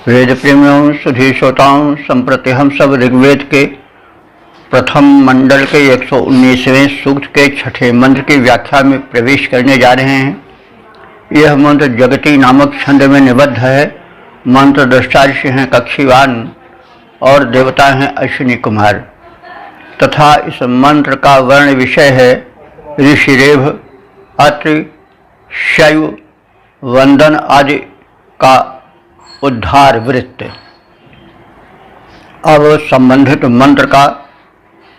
वेद प्रेमियों सुधी श्रोताओं, संप्रति हम सब ऋग्वेद के प्रथम मंडल के 119वें सूक्त के छठे मंत्र की व्याख्या में प्रवेश करने जा रहे हैं। यह मंत्र जगती नामक छंद में निबद्ध है। मंत्र दृष्टा ऋषि हैं कक्षीवान और देवता हैं अश्विनी कुमार तथा इस मंत्र का वर्ण विषय है ऋषिरेभ, अत्रि, शैव, वंदन आदि का उद्धार वृत्त। अब संबंधित मंत्र का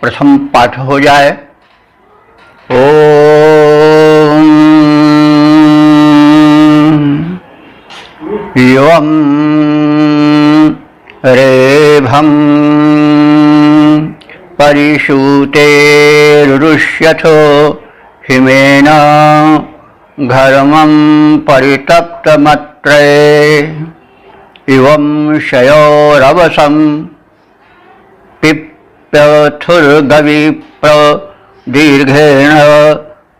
प्रथम पाठ हो जाए। ओम यं रेभं परिषूते रुष्यथो हिमेन घर्मं परितप्तमत्रे इवं शयोरवसं पिप्यथुर्गविप्र दीर्घेण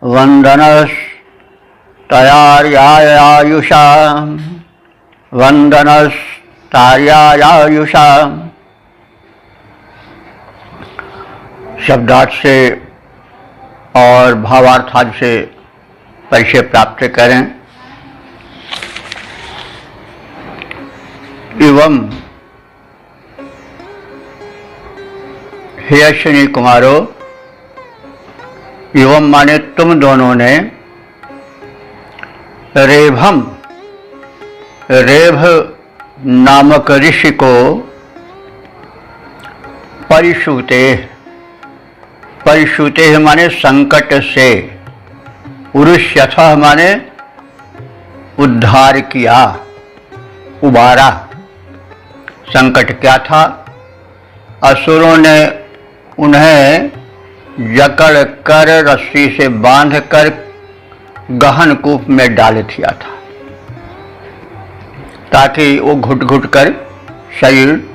वन्दनस्तार्यायायुषा वन्दनस्तार्यायायुषा। शब्दार्थ से और भावार्थाद से परिचय प्राप्त करें। एवं हे अश्विनी कुमारो, एवं माने तुम दोनों ने रेभम, रेभ नामक ऋषि को परिषूते, परिषूते माने संकट से, उरुष्यथ माने उद्धार किया, उबारा। संकट क्या था? असुरों ने उन्हें जकड़ कर रस्सी से बांध कर गहन कूप में डाल दिया था ताकि वो घुट घुट कर शरीर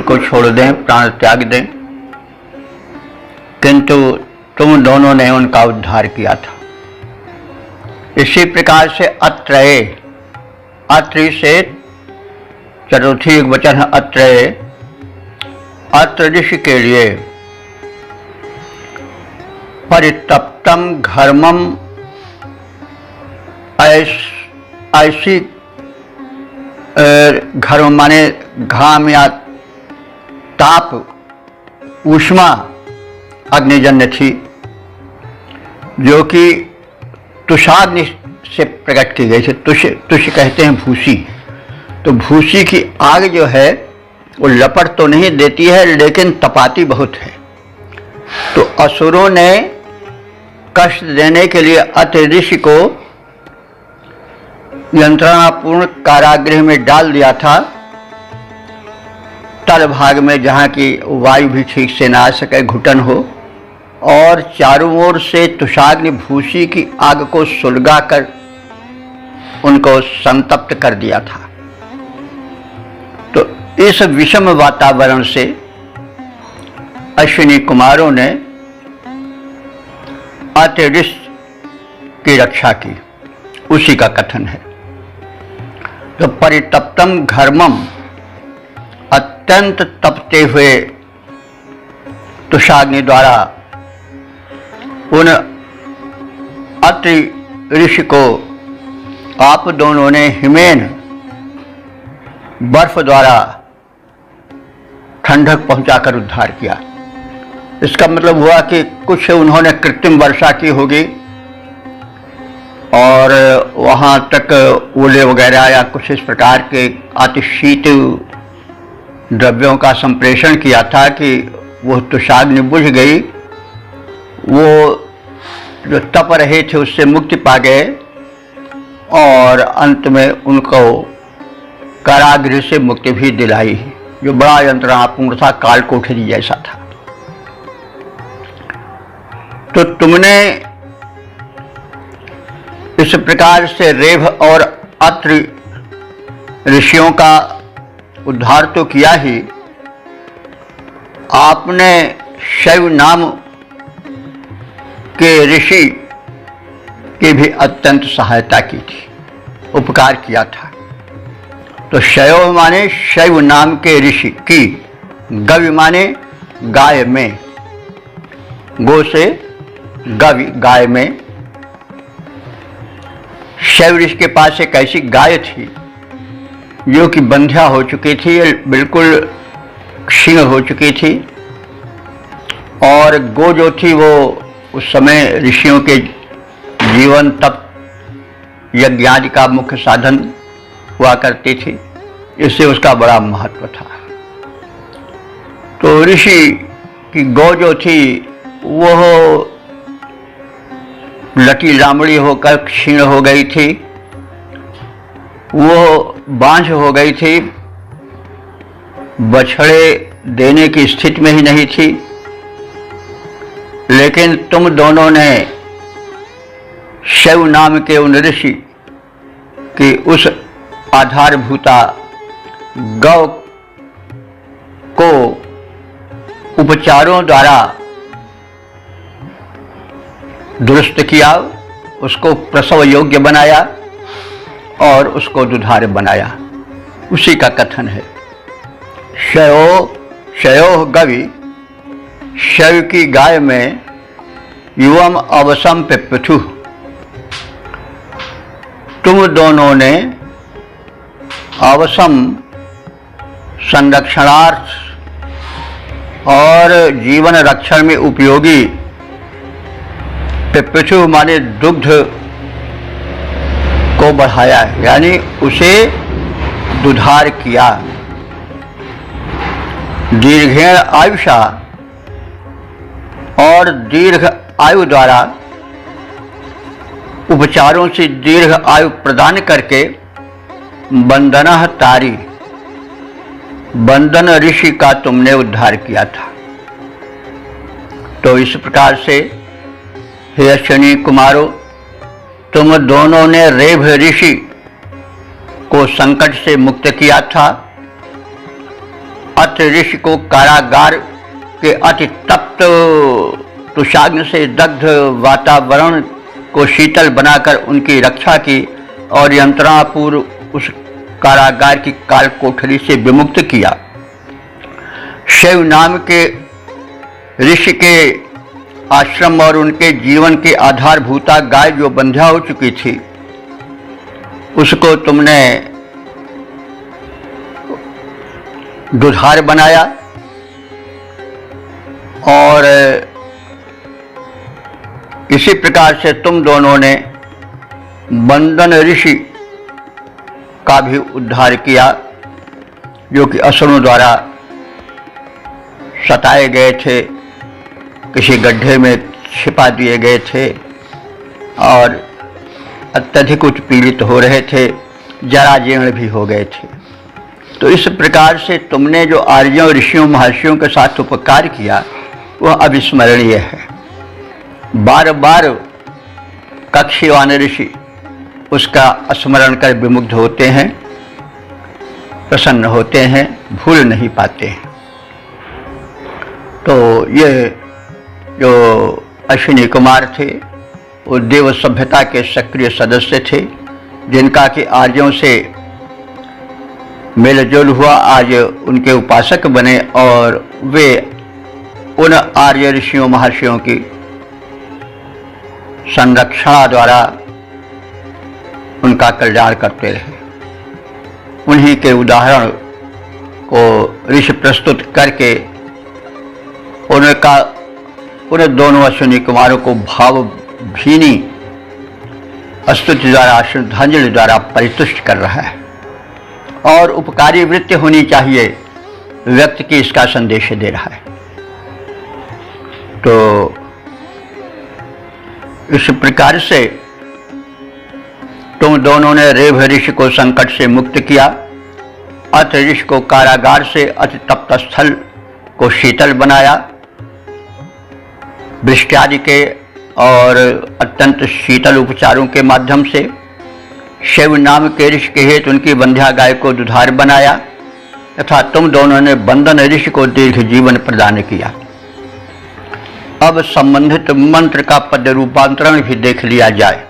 को छोड़ दें, प्राण त्याग दें, किंतु तुम दोनों ने उनका उद्धार किया था। इसी प्रकार से अत्रये, अत्रि से चतुर्थी एक वचन है अत्रये, अत्र ऋषि के लिए परितप्तम घर्मम, ऐसी घर्म माने घाम या ताप, ऊष्मा अग्निजन्य थी जो कि तुषाग्नि से प्रकट की गई थी। तुष कहते हैं भूसी। तो भूसी की आग जो है वो लपट तो नहीं देती है लेकिन तपाती बहुत है। तो असुरों ने कष्ट देने के लिए अत्रि ऋषि को यंत्रणापूर्ण कारागृह में डाल दिया था, तल भाग में जहाँ की वायु भी ठीक से ना आ सके, घुटन हो, और चारों ओर से तुषाग्नि भूसी की आग को सुलगा कर उनको संतप्त कर दिया था। तो इस विषम वातावरण से अश्विनी कुमारों ने अत्रि ऋषि की रक्षा की, उसी का कथन है। तो परितप्तम घर्मम, अत्यंत तपते हुए तुषाग्नि द्वारा उन अत्रि ऋषि को आप दोनों ने हिमेन, बर्फ द्वारा ठंडक पहुंचाकर उद्धार किया। इसका मतलब हुआ कि कुछ उन्होंने कृत्रिम वर्षा की होगी और वहाँ तक ओले वगैरह या कुछ इस प्रकार के अतिशीत द्रव्यों का संप्रेषण किया था कि वो तुषाग्नि बुझ गई, वो जो तप रहे थे उससे मुक्ति पा गए और अंत में उनको कारागृह से मुक्ति भी दिलाई, जो बड़ा यंत्रणापूर्ण था, काल कोठरी जैसा था। तो तुमने इस प्रकार से रेभ और अत्रि ऋषियों का उद्धार तो किया ही, आपने शैव नाम के ऋषि की भी अत्यंत सहायता की थी, उपकार किया था। तो शयो माने शैव नाम के ऋषि की, गवि माने गाय में, गो से गवि गाय में। शैव ऋषि के पास एक ऐसी गाय थी जो कि बंध्या हो चुकी थी, बिल्कुल क्षीण हो चुकी थी, और गो जो थी वो उस समय ऋषियों के जीवन तप यज्ञ आदि का मुख्य साधन हुआ करती थी, इससे उसका बड़ा महत्व था। तो ऋषि की गौ जो थी वह लटी लामड़ी होकर क्षीण हो गई थी, वो बांझ हो गई थी, बछड़े देने की स्थिति में ही नहीं थी। लेकिन तुम दोनों ने शैव नाम के उन ऋषि की उस आधारभूता गौ को उपचारों द्वारा दुरुस्त किया, उसको प्रसव योग्य बनाया और उसको दुधार बनाया। उसी का कथन है। शयो गवि, शैव की गाय में युवम अवसम पिपथु, तुम दोनों ने अवसम संरक्षणार्थ और जीवन रक्षण में उपयोगी, पिपथु माने दुग्ध को बढ़ाया, यानी उसे दुधार किया। दीर्घेण आयुषा, और दीर्घ आयु द्वारा उपचारों से दीर्घ आयु प्रदान करके बंदना तारी, बंदन ऋषि का तुमने उद्धार किया था। तो इस प्रकार से हे अश्विनी कुमारो, तुम दोनों ने रेभ ऋषि को संकट से मुक्त किया था। अत्र ऋषि को कारागार के अति तप्त तुषाग्नि से दग्ध वातावरण को शीतल बनाकर उनकी रक्षा की और यंत्रणापूर्व उस कारागार की काल कोठरी से विमुक्त किया। शैव नाम के ऋषि के आश्रम और उनके जीवन के आधारभूता गाय जो बंध्या हो चुकी थी, उसको तुमने दुधार बनाया और इसी प्रकार से तुम दोनों ने बंदन ऋषि का भी उद्धार किया, जो कि असुरों द्वारा सताए गए थे, किसी गड्ढे में छिपा दिए गए थे और अत्यधिक उत्पीड़ित हो रहे थे, जराजीर्ण भी हो गए थे। तो इस प्रकार से तुमने जो आर्यों ऋषियों महर्षियों के साथ उपकार किया वह अविस्मरणीय है। बार बार कक्षीवान ऋषि उसका स्मरण कर विमुग्ध होते हैं, प्रसन्न होते हैं, भूल नहीं पाते हैं। तो ये जो अश्विनी कुमार थे वो देव सभ्यता के सक्रिय सदस्य थे, जिनका कि आर्यों से मेलजोल हुआ, आज उनके उपासक बने और वे उन आर्य ऋषियों महर्षियों की संरक्षण द्वारा उनका कल्याण करते रहे। उन्हीं के उदाहरण को ऋषि प्रस्तुत करके उन दोनों अश्विनी कुमारों को भावभीनी स्तुति द्वारा, श्रद्धांजलि द्वारा परितुष्ट कर रहा है और उपकारी वृत्ति होनी चाहिए व्यक्ति की, इसका संदेश दे रहा है। तो इस प्रकार से तुम दोनों ने रेभ ऋषि को संकट से मुक्त किया, अत ऋषि को कारागार से अति तप्त स्थल को शीतल बनाया, वृष्टि के और अत्यंत शीतल उपचारों के माध्यम से शैव नाम के ऋषि के हेतु उनकी बंध्या गाय को दुधार बनाया, तथा तुम दोनों ने बंदन ऋषि को दीर्घ जीवन प्रदान किया। अब संबंधित मंत्र का पद रूपांतरण भी देख लिया जाए।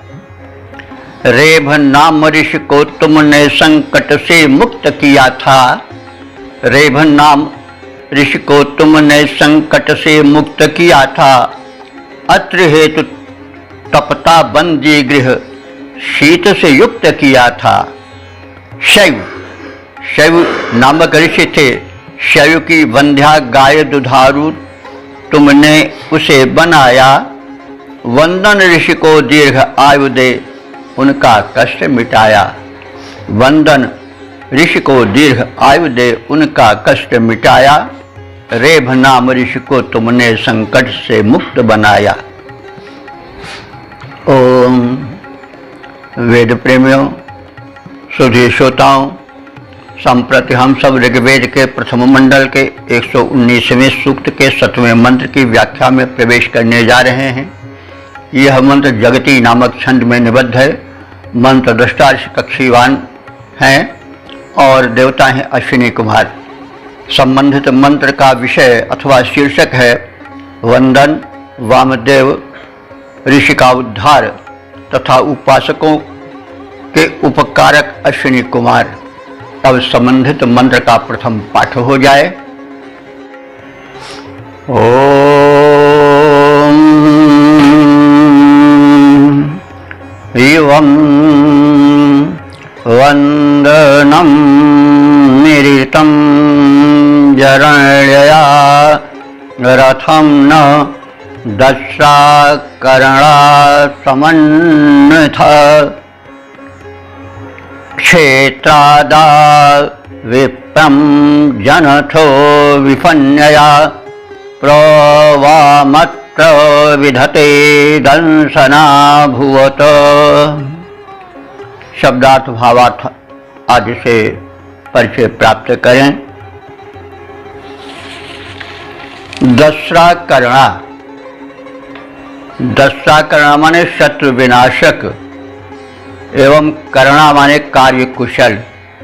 रेभ नाम ऋषि को तुमने संकट से मुक्त किया था। रेभ नाम ऋषि को तुमने संकट से मुक्त किया था। अत्र हेतु तपता बंदी गृह शीत से युक्त किया था। शैव नामक ऋषि थे। शैव की वंध्या गाय दुधारू तुमने उसे बनाया। वंदन ऋषि को दीर्घ आयु दे उनका कष्ट मिटाया। वंदन ऋषि को दीर्घ आयु दे उनका कष्ट मिटाया। रेभ नाम ऋषि को तुमने संकट से मुक्त बनाया। ओम वेद प्रेमियों, सुधी श्रोताओं, संप्रति हम सब ऋग्वेद के प्रथम मंडल के 119वें सूक्त के 7वें मंत्र की व्याख्या में प्रवेश करने जा रहे हैं। यह मंत्र जगती नामक छंद में निबद्ध है। मंत्र दृष्टा कक्षीवान हैं और देवता हैं अश्विनी कुमार। संबंधित मंत्र का विषय अथवा शीर्षक है वंदन वामदेव ऋषि का उद्धार तथा उपासकों के उपकारक अश्विनी कुमार। अब संबंधित मंत्र का प्रथम पाठ हो जाए। ओम एवं वंदनम निरितं जरण्यया रथम न दस्राकरणा समन्वित क्षेत्रादा विप्रं जनथो विफन्यया प्रवामत्र विधते दंसना भुवत। शब्दार्थ भावार्थ आदि से परिचय प्राप्त करें। दस्राकरणा, दस्राकरणा माने शत्रु विनाशक एवं करणा माने कार्य कुशल।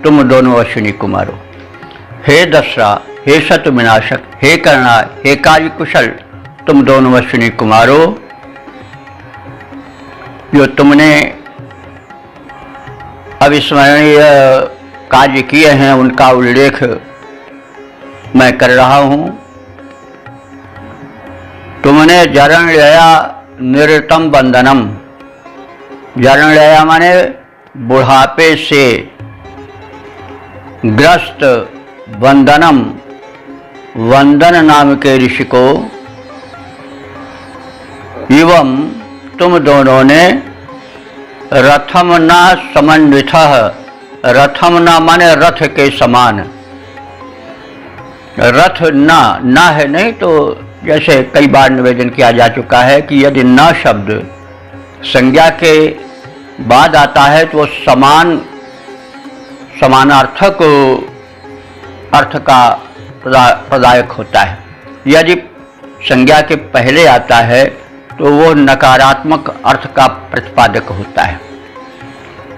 तुम दोनों अश्विनी कुमारों। हे दस्रा, हे शत्रु विनाशक, हे करणा, हे कार्य कुशल, तुम दोनों अश्विनी कुमारों, जो तुमने अविस्मरणीय कार्य किए हैं उनका उल्लेख मैं कर रहा हूं। तुमने जरण्यया निरतम बंधनम, जरण्यया माने बुढ़ापे से ग्रस्त वंदनम, वंदन नाम के ऋषि को, एवं तुम दोनों ने रथम ना समन्वित, रथम ना माने रथ के समान। रथ ना है नहीं तो जैसे कई बार निवेदन किया जा चुका है कि यदि न शब्द संज्ञा के बाद आता है तो वो समानार्थक अर्थ का प्रदायक होता है। यदि संज्ञा के पहले आता है तो वो नकारात्मक अर्थ का प्रतिपादक होता है।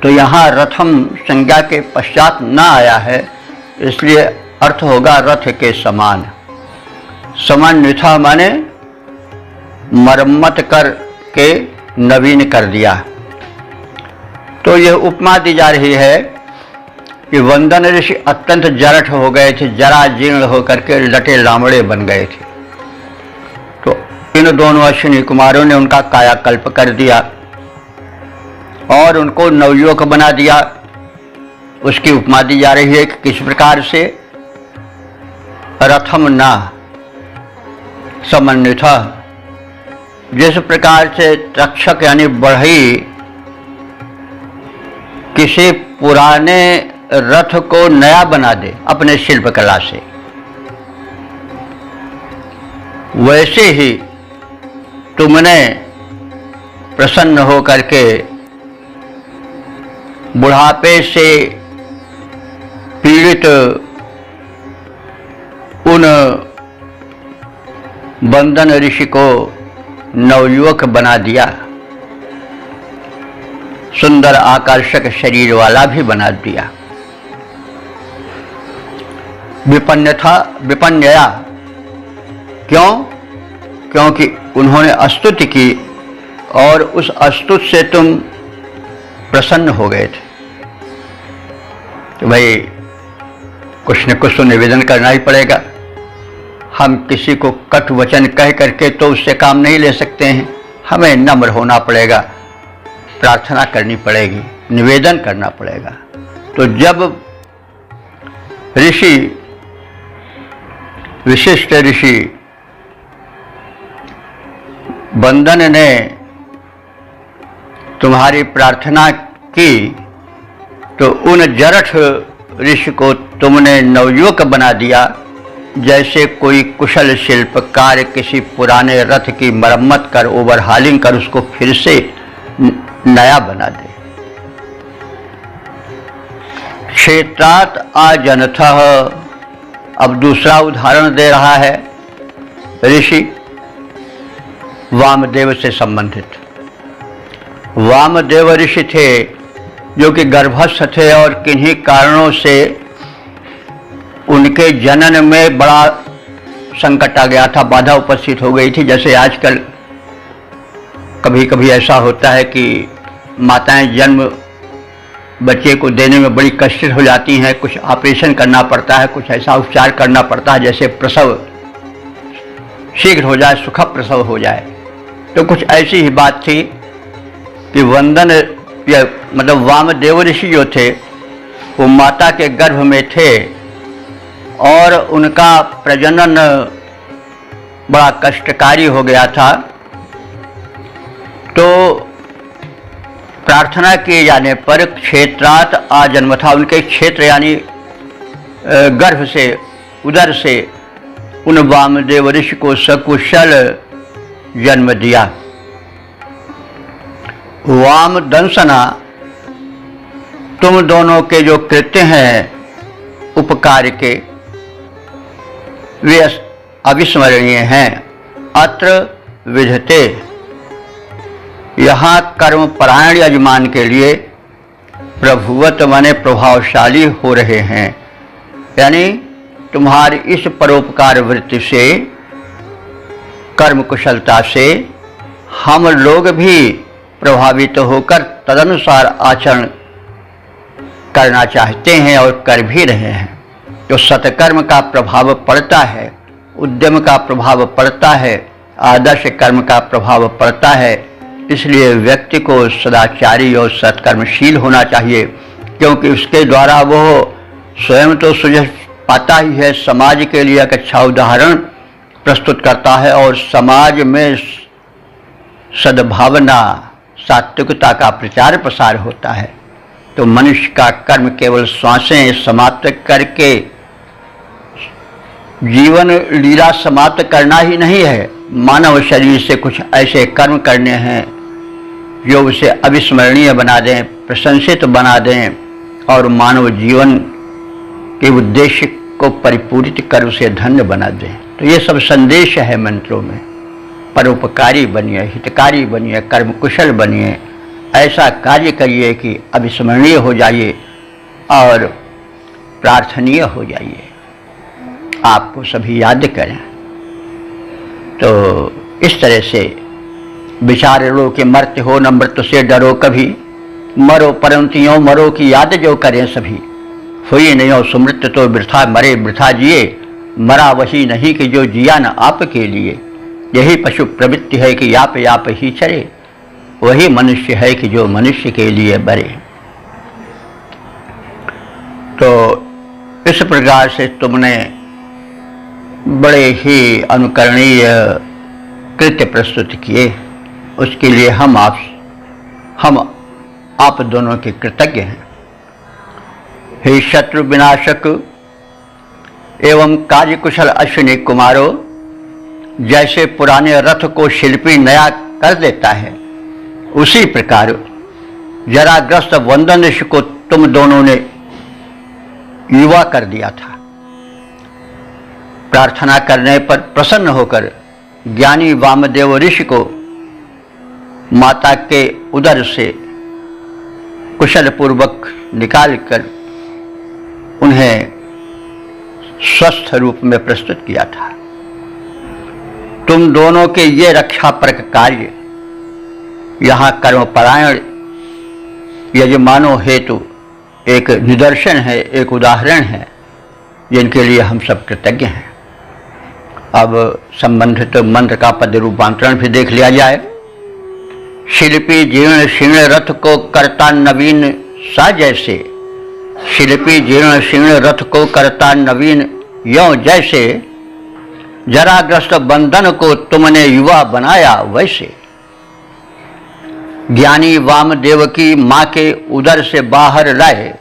तो यहाँ रथम संज्ञा के पश्चात न आया है, इसलिए अर्थ होगा रथ के समान। समन्विता माने मरम्मत कर के नवीन कर दिया। तो यह उपमा दी जा रही है कि वंदन ऋषि अत्यंत जरठ हो गए थे, जरा जीर्ण होकर के लटे लामड़े बन गए थे। तो इन दोनों अश्विनी कुमारों ने उनका कायाकल्प कर दिया और उनको नवयुवक बना दिया। उसकी उपमा दी जा रही है कि किस प्रकार से रथम ना समन्वित, जिस प्रकार से तक्षक यानी बढ़ई किसी पुराने रथ को नया बना दे अपने शिल्पकला से, वैसे ही तुमने प्रसन्न होकर के बुढ़ापे से पीड़ित उन वंदन ऋषि को नवयुवक बना दिया, सुंदर आकर्षक शरीर वाला भी बना दिया। विपन्यया, क्यों? क्योंकि उन्होंने स्तुति की और उस स्तुति से तुम प्रसन्न हो गए थे। तो भाई कुछ न कुछ तो निवेदन करना ही पड़ेगा। हम किसी को कट वचन कह करके तो उससे काम नहीं ले सकते हैं, हमें नम्र होना पड़ेगा, प्रार्थना करनी पड़ेगी, निवेदन करना पड़ेगा। तो जब ऋषि, विशिष्ट ऋषि वंदन ने तुम्हारी प्रार्थना की तो उन जरठ ऋषि को तुमने नवयुवक बना दिया, जैसे कोई कुशल शिल्पकार किसी पुराने रथ की मरम्मत कर, ओवरहालिंग कर उसको फिर से नया बना दे। क्षेत्रात आजनथः, अब दूसरा उदाहरण दे रहा है ऋषि वामदेव से संबंधित। वामदेव ऋषि थे जो कि गर्भस्थ थे और किन्हीं कारणों से उनके जनन में बड़ा संकट आ गया था, बाधा उपस्थित हो गई थी। जैसे आजकल कभी कभी ऐसा होता है कि माताएं जन्म बच्चे को देने में बड़ी कष्ट हो जाती हैं, कुछ ऑपरेशन करना पड़ता है, कुछ ऐसा उपचार करना पड़ता है जैसे प्रसव शीघ्र हो जाए, सुखद प्रसव हो जाए। तो कुछ ऐसी ही बात थी कि वंदन मतलब वामदेव ऋषि जो थे वो माता के गर्भ में थे और उनका प्रजनन बड़ा कष्टकारी हो गया था। तो प्रार्थना किए जाने पर क्षेत्रात आजन्म था, उनके क्षेत्र यानी गर्भ से, उदर से उन वामदेव ऋषि को सकुशल जन्म दिया। वाम दंसना, तुम दोनों के जो कृत्य हैं उपकार के वे अविस्मरणीय हैं। अत्र विधते, यहाँ कर्म परायण यजमान के लिए प्रभुवत माने प्रभावशाली हो रहे हैं, यानी तुम्हारी इस परोपकार वृत्ति से, कर्म कुशलता से हम लोग भी प्रभावित होकर तदनुसार आचरण करना चाहते हैं और कर भी रहे हैं। तो सत्कर्म का प्रभाव पड़ता है, उद्यम का प्रभाव पड़ता है, आदर्श कर्म का प्रभाव पड़ता है। इसलिए व्यक्ति को सदाचारी और सत्कर्मशील होना चाहिए, क्योंकि उसके द्वारा वो स्वयं तो सुझ पाता ही है, समाज के लिए एक अच्छा उदाहरण प्रस्तुत करता है और समाज में सद्भावना, सात्विकता का प्रचार प्रसार होता है। तो मनुष्य का कर्म केवल श्वासें समाप्त करके जीवन लीला समाप्त करना ही नहीं है, मानव शरीर से कुछ ऐसे कर्म करने हैं जो उसे अविस्मरणीय बना दें, प्रशंसित बना दें और मानव जीवन के उद्देश्य को परिपूरित कर उसे धन्य बना दें। तो ये सब संदेश है मंत्रों में। परोपकारी बनिए, हितकारी बनिए, कर्म कुशल बनिए, ऐसा कार्य करिए कि अविस्मरणीय हो जाइए और प्रार्थनीय हो जाइए, आपको सभी याद करें। तो इस तरह से विचार लो कि मरते हो न मृत्यु से डरो कभी, मरो परंतु यों मरो की याद जो करें सभी। हुई नहीं हो सुमृत तो वृथा मरे वृथा जिए, मरा वही नहीं कि जो जिया न आपके लिए। यही पशु प्रवृत्ति है कि याप याप ही चरे, वही मनुष्य है कि जो मनुष्य के लिए बरे। तो इस प्रकार से तुमने बड़े ही अनुकरणीय कृत्य प्रस्तुत किए, उसके लिए हम आप दोनों के कृतज्ञ हैं। हे शत्रु विनाशक एवं कार्य कुशल अश्विनी कुमारो, जैसे पुराने रथ को शिल्पी नया कर देता है, उसी प्रकार जराग्रस्त वंदन ऋषि को तुम दोनों ने युवा कर दिया था। प्रार्थना करने पर प्रसन्न होकर ज्ञानी वामदेव ऋषि को माता के उदर से कुशल पूर्वक निकालकर उन्हें स्वस्थ रूप में प्रस्तुत किया था। तुम दोनों के ये रक्षापरक कार्य यहाँ कर्मपरायण यजमानों हेतु एक निदर्शन है, एक उदाहरण है, जिनके लिए हम सब कृतज्ञ हैं। अब संबंधित मंत्र का पद रूपांतरण भी देख लिया जाए। शिल्पी जीर्ण शीर्ण रथ को करता नवीन सा जैसे, शिल्पी जीर्ण शीर्ण रथ को करता नवीन यों जैसे, जराग्रस्त बंधन को तुमने युवा बनाया वैसे। ज्ञानी वामदेव की माँ के उदर से बाहर लाए,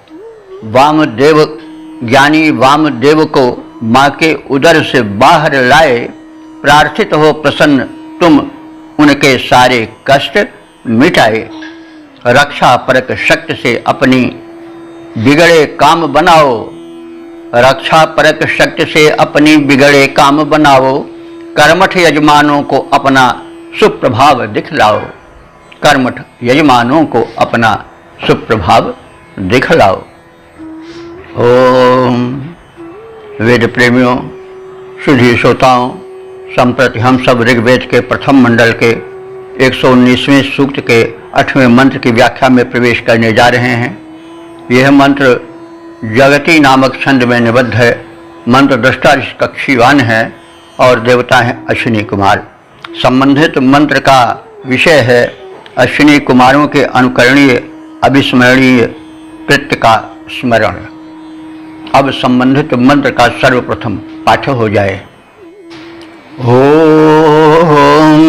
वामदेव ज्ञानी वामदेव को माँ के उदर से बाहर लाए, प्रार्थित हो प्रसन्न तुम उनके सारे कष्ट मिटाए। रक्षा परक शक्ति से अपनी बिगड़े काम बनाओ, रक्षा परक शक्ति से अपनी बिगड़े काम बनाओ। कर्मठ यजमानों को अपना सुप्रभाव दिखलाओ, कर्मठ यजमानों को अपना सुप्रभाव दिखलाओ। ओम वेद प्रेमियों, सुधी श्रोताओं, संप्रति हम सब ऋग्वेद के प्रथम मंडल के 119वें सूक्त के 8वें मंत्र की व्याख्या में प्रवेश करने जा रहे हैं। यह मंत्र जगती नामक छंद में निबद्ध है। मंत्र दृष्टा ऋषि कक्षीवान है और देवता हैं अश्विनी कुमार। संबंधित मंत्र का विषय है अश्विनी कुमारों के अनुकरणीय अविस्मरणीय कृत्य का स्मरण। अब संबंधित मंत्र का सर्वप्रथम पाठ हो जाए। ओम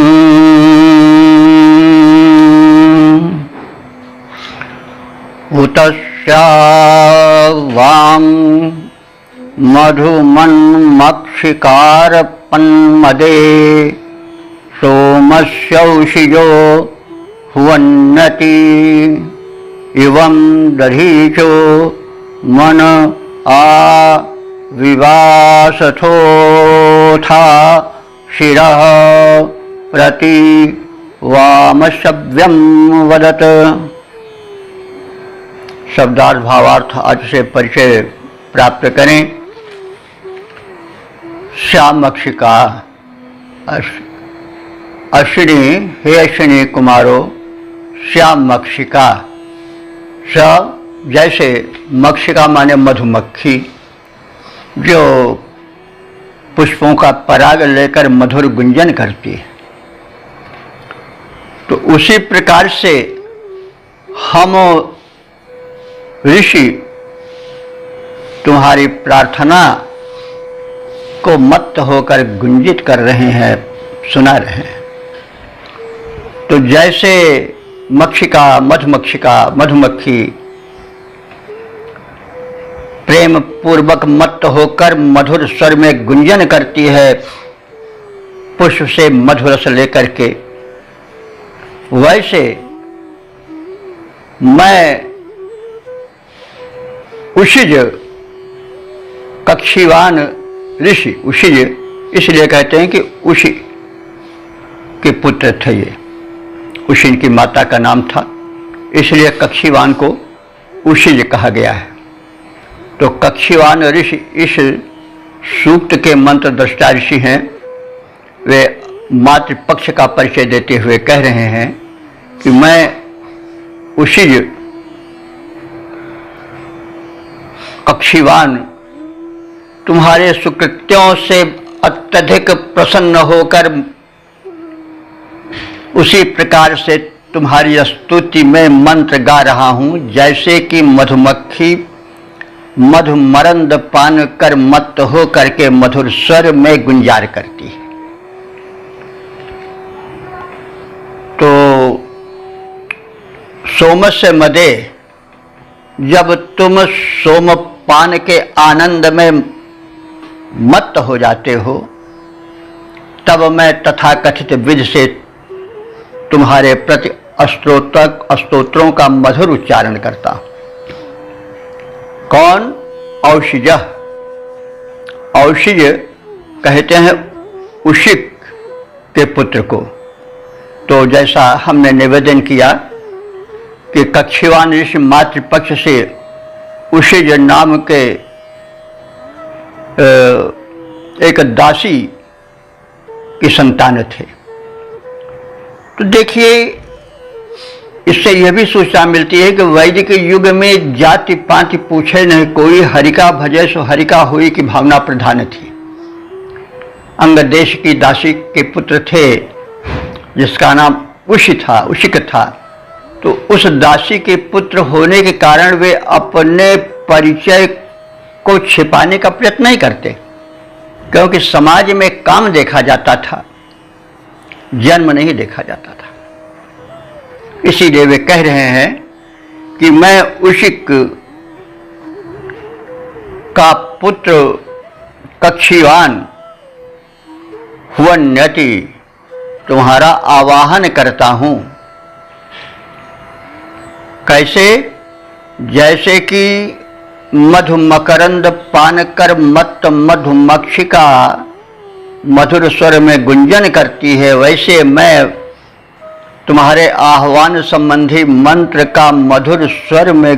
उतस्या वां मधुमन्मक्षिकारपन्मदे सोमस्यौषिजो हुवन्नति इवं दधीचो मन आ विवासथोथा शिरः प्रति वामशव्यं वदत। शब्दार्थ भावार्थ आज से परिचय प्राप्त करें। श्यामक्षिका अश्विनी, हे अश्विनी कुमारो, श्यामक्षिका। स जैसे मक्षिका माने मधुमक्खी, जो पुष्पों का पराग लेकर मधुर गुंजन करती है, तो उसी प्रकार से हम ऋषि तुम्हारी प्रार्थना को मत्त होकर गुंजित कर रहे हैं, सुना रहे हैं। तो जैसे मक्षिका मधुमक्खी प्रेम पूर्वक मत्त होकर मधुर स्वर में गुंजन करती है पुष्प से मधुर रस लेकर के, वैसे मैं उशिज, कक्षीवान ऋषि, उशिज इसलिए कहते हैं कि उषि के पुत्र थे ये, उशिन की माता का नाम था, इसलिए कक्षीवान को उशिज कहा गया है। तो कक्षीवान ऋषि इस सूक्त के मंत्र दृष्टा ऋषि हैं। वे मातृपक्ष का परिचय देते हुए कह रहे हैं कि मैं उशिज कक्षीवान तुम्हारे सुकृत्यों से अत्यधिक प्रसन्न होकर उसी प्रकार से तुम्हारी स्तुति में मंत्र गा रहा हूं, जैसे कि मधुमक्खी मधुमरंद पान कर मत्त हो करके मधुर स्वर में गुंजार करती है। तो सोमस्य मदे, जब तुम सोमपान के आनंद में मत्त हो जाते हो, तब मैं तथाकथित विधि से तुम्हारे प्रति स्तोत्रों का मधुर उच्चारण करता हूं। कौन? औषिज। औषिज कहते हैं उशिक के पुत्र को। तो जैसा हमने निवेदन किया कि कक्षीवान ऋषि मातृपक्ष से उशिज नाम के एक दासी की संतान थे। तो देखिए, इससे यह भी सूचना मिलती है कि वैदिक युग में जाति पाति पूछे नहीं कोई, हरिका भजे सो हरिका हुई की भावना प्रधान थी। अंग देश की दासी के पुत्र थे जिसका नाम उशिक था। तो उस दासी के पुत्र होने के कारण वे अपने परिचय को छिपाने का प्रयत्न नहीं करते, क्योंकि समाज में काम देखा जाता था, जन्म नहीं देखा जाता था। इसीलिए वे कह रहे हैं कि मैं उशिक का पुत्र कक्षीवान हुवन्यति तुम्हारा आवाहन करता हूं। कैसे? जैसे कि मधु मकरंद पान कर मत मधुमक्षिका मधुर स्वर में गुंजन करती है, वैसे मैं तुम्हारे आह्वान संबंधी मंत्र का मधुर स्वर में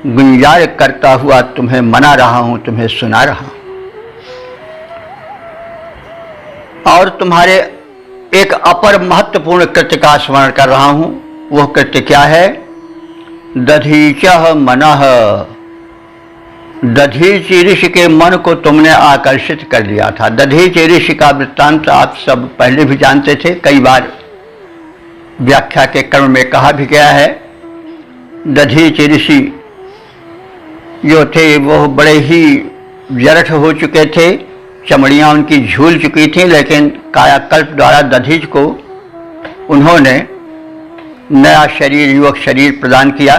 गुंजार करता हुआ तुम्हें मना रहा हूं, तुम्हें सुना रहा हूं। और तुम्हारे एक अपर महत्वपूर्ण कृत्य का स्मरण कर रहा हूं। वह कृत्य क्या है? दधीचः मनः। दधीच ऋषि के मन को तुमने आकर्षित कर लिया था। दधीच ऋषि का वृत्तांत आप सब पहले भी जानते थे, कई बार व्याख्या के क्रम में कहा भी गया है। दधीच ऋषि जो थे वह बड़े ही जरठ हो चुके थे, चमड़ियां उनकी झूल चुकी थी, लेकिन कायाकल्प द्वारा दधीच को उन्होंने नया शरीर, युवक शरीर प्रदान किया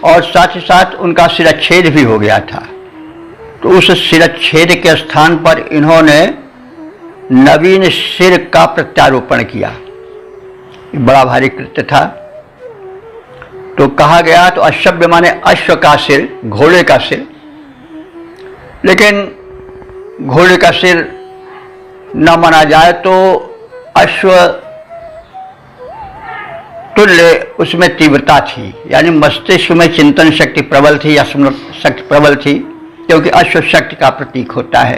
और साथ ही साथ उनका शिरच्छेद भी हो गया था। तो उस शिरच्छेद के स्थान पर इन्होंने नवीन सिर का प्रत्यारोपण किया। बड़ा भारी कृत्य था। तो कहा गया, तो अश्वभ्य माने अश्व का सिर, घोड़े का सिर, लेकिन घोड़े का सिर न माना जाए तो अश्व तुल्य उसमें तीव्रता थी, यानी मस्तिष्क में चिंतन शक्ति प्रबल थी या स्मरण शक्ति प्रबल थी, क्योंकि अश्व शक्ति का प्रतीक होता है।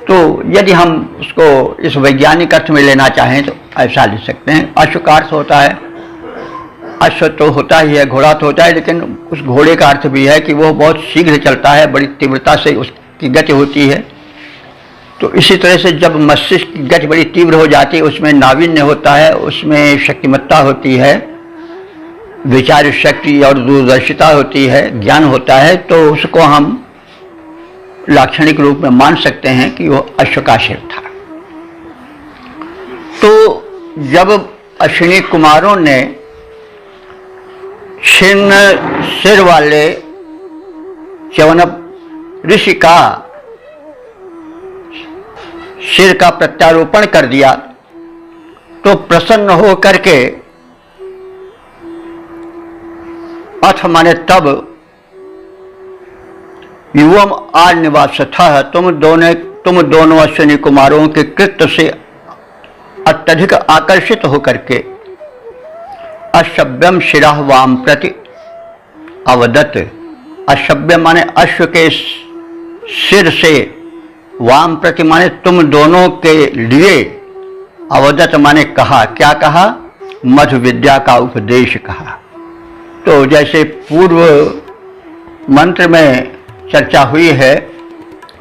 तो यदि हम उसको इस वैज्ञानिक अर्थ में लेना चाहें तो ऐसा ले सकते हैं। अश्व का अर्थ होता है, अश्व तो होता ही है, घोड़ा तो होता है, लेकिन उस घोड़े का अर्थ भी है कि वो बहुत शीघ्र चलता है, बड़ी तीव्रता से उसकी गति होती है। तो इसी तरह से जब मस्तिष्क की गति बड़ी तीव्र हो जाती है, उसमें नावीन्य होता है, उसमें शक्तिमत्ता होती है, विचार शक्ति और दूरदर्शिता होती है, ज्ञान होता है, तो उसको हम लाक्षणिक रूप में मान सकते हैं कि वो अश्व का सिर था। तो जब अश्विनी कुमारों ने छिन्न सिर वाले च्यवनप ऋषि का सिर का प्रत्यारोपण कर दिया, तो प्रसन्न हो करके अथ माने तब युवम आल निवासतः तुम दोनों अश्विनी कुमारों के कृत्य से अत्यधिक आकर्षित होकर के अशव्यम शिरा वाम प्रति अवदत। अशव्य माने अश्व के सिर से, वाम प्रति माने तुम दोनों के लिए, अवदत माने कहा। क्या कहा? मधु विद्या का उपदेश कहा। तो जैसे पूर्व मंत्र में चर्चा हुई है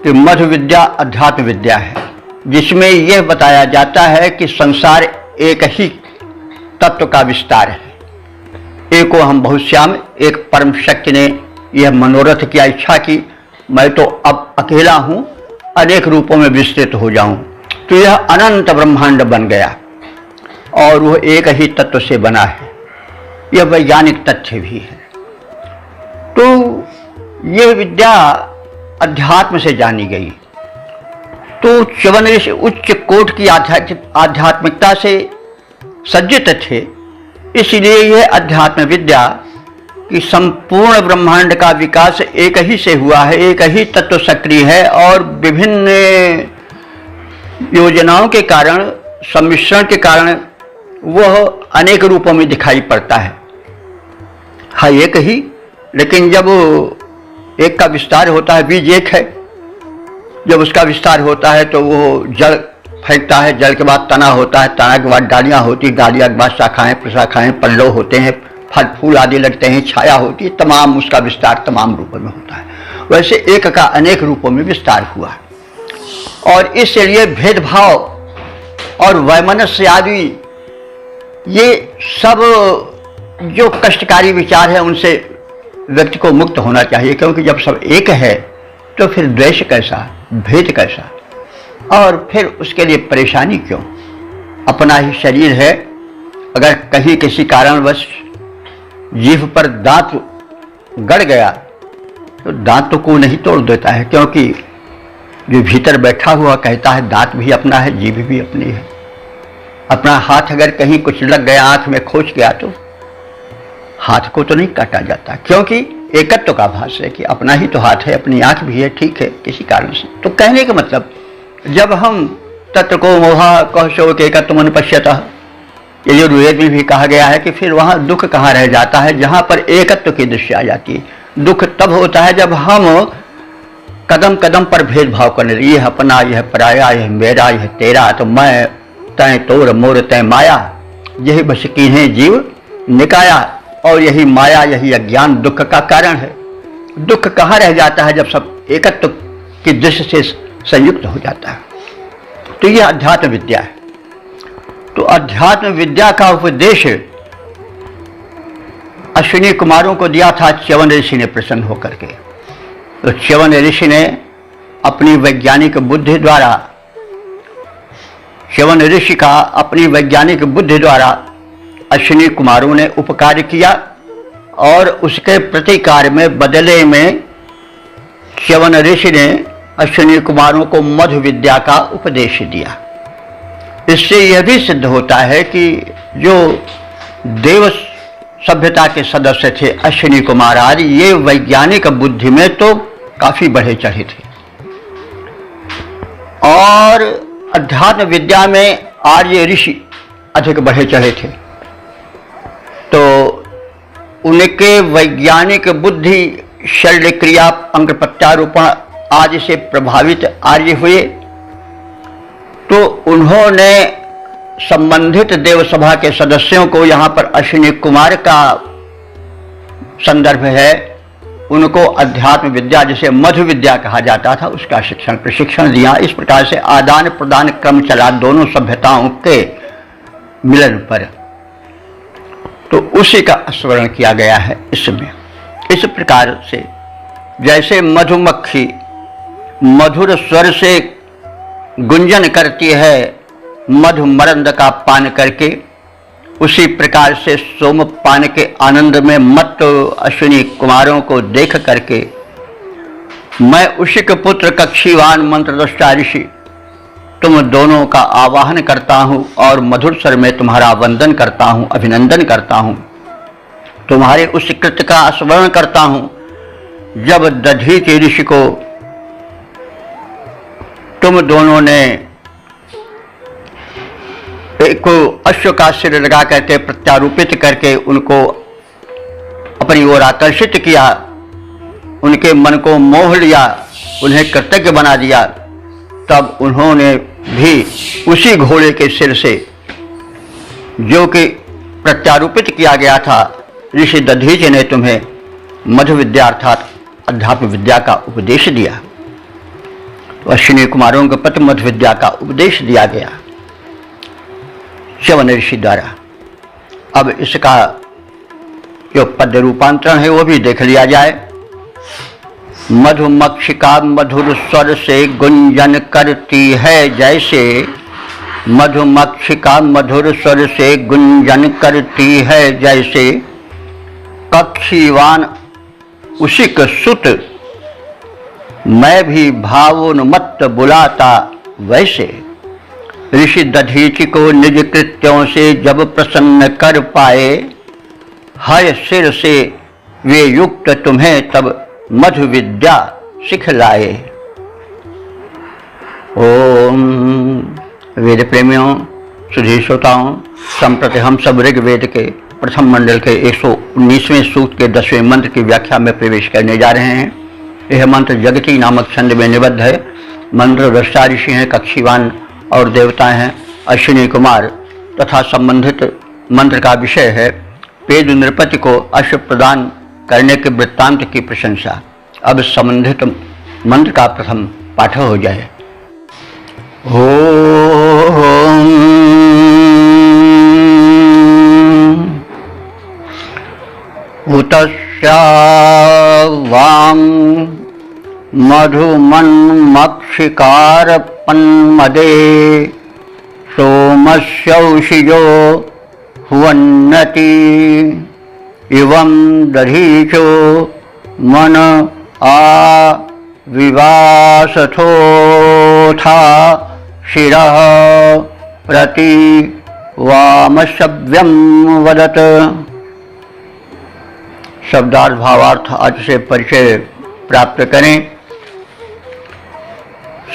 कि मधु विद्या अध्यात्म विद्या है, जिसमें यह बताया जाता है कि संसार एक ही तत्व का विस्तार है। एको हम बहुश्याम, एक परम शक्ति ने यह मनोरथ किया, इच्छा की मैं तो अब अकेला हूं, अनेक रूपों में विस्तृत हो जाऊं। तो यह अनंत ब्रह्मांड बन गया और वह एक ही तत्व से बना है। यह वैज्ञानिक तथ्य भी है। तो यह विद्या अध्यात्म से जानी गई। तो च्यवन ऋषि उच्च कोटि की आध्यात्मिकता से सज्जित थे, इसलिए यह अध्यात्म विद्या कि संपूर्ण ब्रह्मांड का विकास एक ही से हुआ है, एक ही तत्व सक्रिय है और विभिन्न योजनाओं के कारण, सम्मिश्रण के कारण वह अनेक रूपों में दिखाई पड़ता है। हाँ एक ही, लेकिन जब एक का विस्तार होता है, बीज एक है, जब उसका विस्तार होता है तो वो जड़ फेंकता है, जल के बाद तना होता है, तना के बाद डालियाँ होती है, डालियाँ के बाद शाखाएं प्रशाखाएं पल्लव होते हैं, फल फूल आदि लगते हैं, छाया होती है, तमाम उसका विस्तार तमाम रूपों में होता है। वैसे एक का अनेक रूपों में विस्तार हुआ और इसलिए भेदभाव और वैमनस्य आदि ये सब जो कष्टकारी विचार है उनसे व्यक्ति को मुक्त होना चाहिए, क्योंकि जब सब एक है तो फिर द्वेष कैसा, भेद कैसा, और फिर उसके लिए परेशानी क्यों। अपना ही शरीर है, अगर कहीं किसी कारणवश जीभ पर दांत गड़ गया तो दांत तो कोई नहीं तोड़ देता है, क्योंकि जो भीतर बैठा हुआ कहता है दांत भी अपना है, जीभ भी अपनी है। अपना हाथ अगर कहीं कुछ लग गया, आंख में खोच गया तो हाथ को तो नहीं काटा जाता, क्योंकि एकत्व का भास है कि अपना ही तो हाथ है, अपनी आंख भी है, ठीक है, किसी कारण से। तो कहने का मतलब जब हम तत्र को मोहा कह शोक एकत्व अनुपश्यतः, ये जो वेद में भी कहा गया है कि फिर वहां दुख कहाँ रह जाता है, जहां पर एकत्व की दृष्टि आ जाती है। दुख तब होता है जब हम कदम कदम पर भेदभाव करने लगे, यह अपना, यह पराया, यह मेरा, यह तेरा, तो मैं तय तोर मोर तय माया, यही बस की है जीव निकाया, और यही माया, यही अज्ञान दुख का कारण है। दुख कहाँ रह जाता है, जब सब एकत्व की दृष्टि से संयुक्त हो जाता है। तो यह अध्यात्म विद्या है। तो अध्यात्म विद्या का उपदेश अश्विनी कुमारों को दिया था च्यवन ऋषि ने प्रसन्न होकर के। तो च्यवन ऋषि ने अपनी वैज्ञानिक बुद्धि द्वारा, च्यवन ऋषि का अपनी वैज्ञानिक बुद्धि द्वारा अश्विनी कुमारों ने उपकार किया, और उसके प्रतिकार में बदले में च्यवन ऋषि ने अश्विनी कुमारों को मधु विद्या का उपदेश दिया। इससे यह भी सिद्ध होता है कि जो देव सभ्यता के सदस्य थे अश्विनी कुमार आदि, ये वैज्ञानिक बुद्धि में तो काफी बढ़े चढ़े थे, और अध्यात्म विद्या में आर्य ऋषि अधिक बढ़े चढ़े थे। तो उनके वैज्ञानिक बुद्धि, शल्य क्रिया, अंग प्रत्यारोपण आदि से प्रभावित आर्य हुए। तो उन्होंने संबंधित देवसभा के सदस्यों को, यहाँ पर अश्विनी कुमार का संदर्भ है, उनको अध्यात्म विद्या जिसे मधु विद्या कहा जाता था उसका शिक्षण प्रशिक्षण दिया। इस प्रकार से आदान प्रदान क्रम चला दोनों सभ्यताओं के मिलन पर। तो उसी का स्मरण किया गया है इसमें। इस प्रकार से जैसे मधुमक्खी मधुर स्वर से गुंजन करती है मधु मरंद का पान करके, उसी प्रकार से सोमपान के आनंद में मत अश्विनी कुमारों को देख करके मैं उसी के पुत्र कक्षीवान मंत्रद्रष्टा ऋषि तुम दोनों का आवाहन करता हूँ और मधुर स्वर में तुम्हारा वंदन करता हूँ, अभिनंदन करता हूँ, तुम्हारे उस कृत्य का स्मरण करता हूँ जब दधीचि ऋषि को तुम दोनों ने एक अश्व का सिर लगा करके प्रत्यारोपित करके उनको अपनी ओर आकर्षित किया, उनके मन को मोह लिया, उन्हें कृतज्ञ बना दिया। तब उन्होंने भी उसी घोड़े के सिर से जो कि प्रत्यारोपित किया गया था, ऋषि दधीचि ने तुम्हें मधु विद्या अर्थात अध्यात्म विद्या का उपदेश दिया। तो अश्विनी कुमारों के प्रति मधु विद्या का उपदेश दिया गया च्यवन ऋषि द्वारा। अब इसका जो पद रूपांतरण है वो भी देख लिया जाए। मधुमक्षिका मधुर स्वर से गुंजन करती है जैसे, मधुमक्षिका मधुर स्वर से गुंजन करती है जैसे, कक्षीवान उसी के सुत मैं भी भावोन्मत्त बुलाता वैसे। ऋषि दधीचि को निज कृत्यों से जब प्रसन्न कर पाए, हय सिर से वे युक्त तुम्हें तब मधु विद्या सिखलाए। ओम वेद प्रेमियों, सुधी श्रोताओं, संप्रति हम सब ऋग्वेद के प्रथम मंडल के 119वें सूक्त के 10वें मंत्र की व्याख्या में प्रवेश करने जा रहे हैं। यह मंत्र जगती नामक छंद में निबद्ध है। मंत्र दृष्टा ऋषि हैं कक्षीवान और देवता हैं अश्विनी कुमार तथा संबंधित मंत्र का विषय है पेद नृपति को अश्व प्रदान करने के वृत्तांत की प्रशंसा। अब संबंधित मंत्र का प्रथम पाठ हो जाए। ओम उतस्या वां मधुमन्मक्षिकारपन्मदे सोमस्यौषिजो हुवन्नति इवं दधीचो मन विवासथोथा शिरः प्रति वामशव्यं वदत। शब्दार्थ भावार्थ आज से परिचय प्राप्त करें।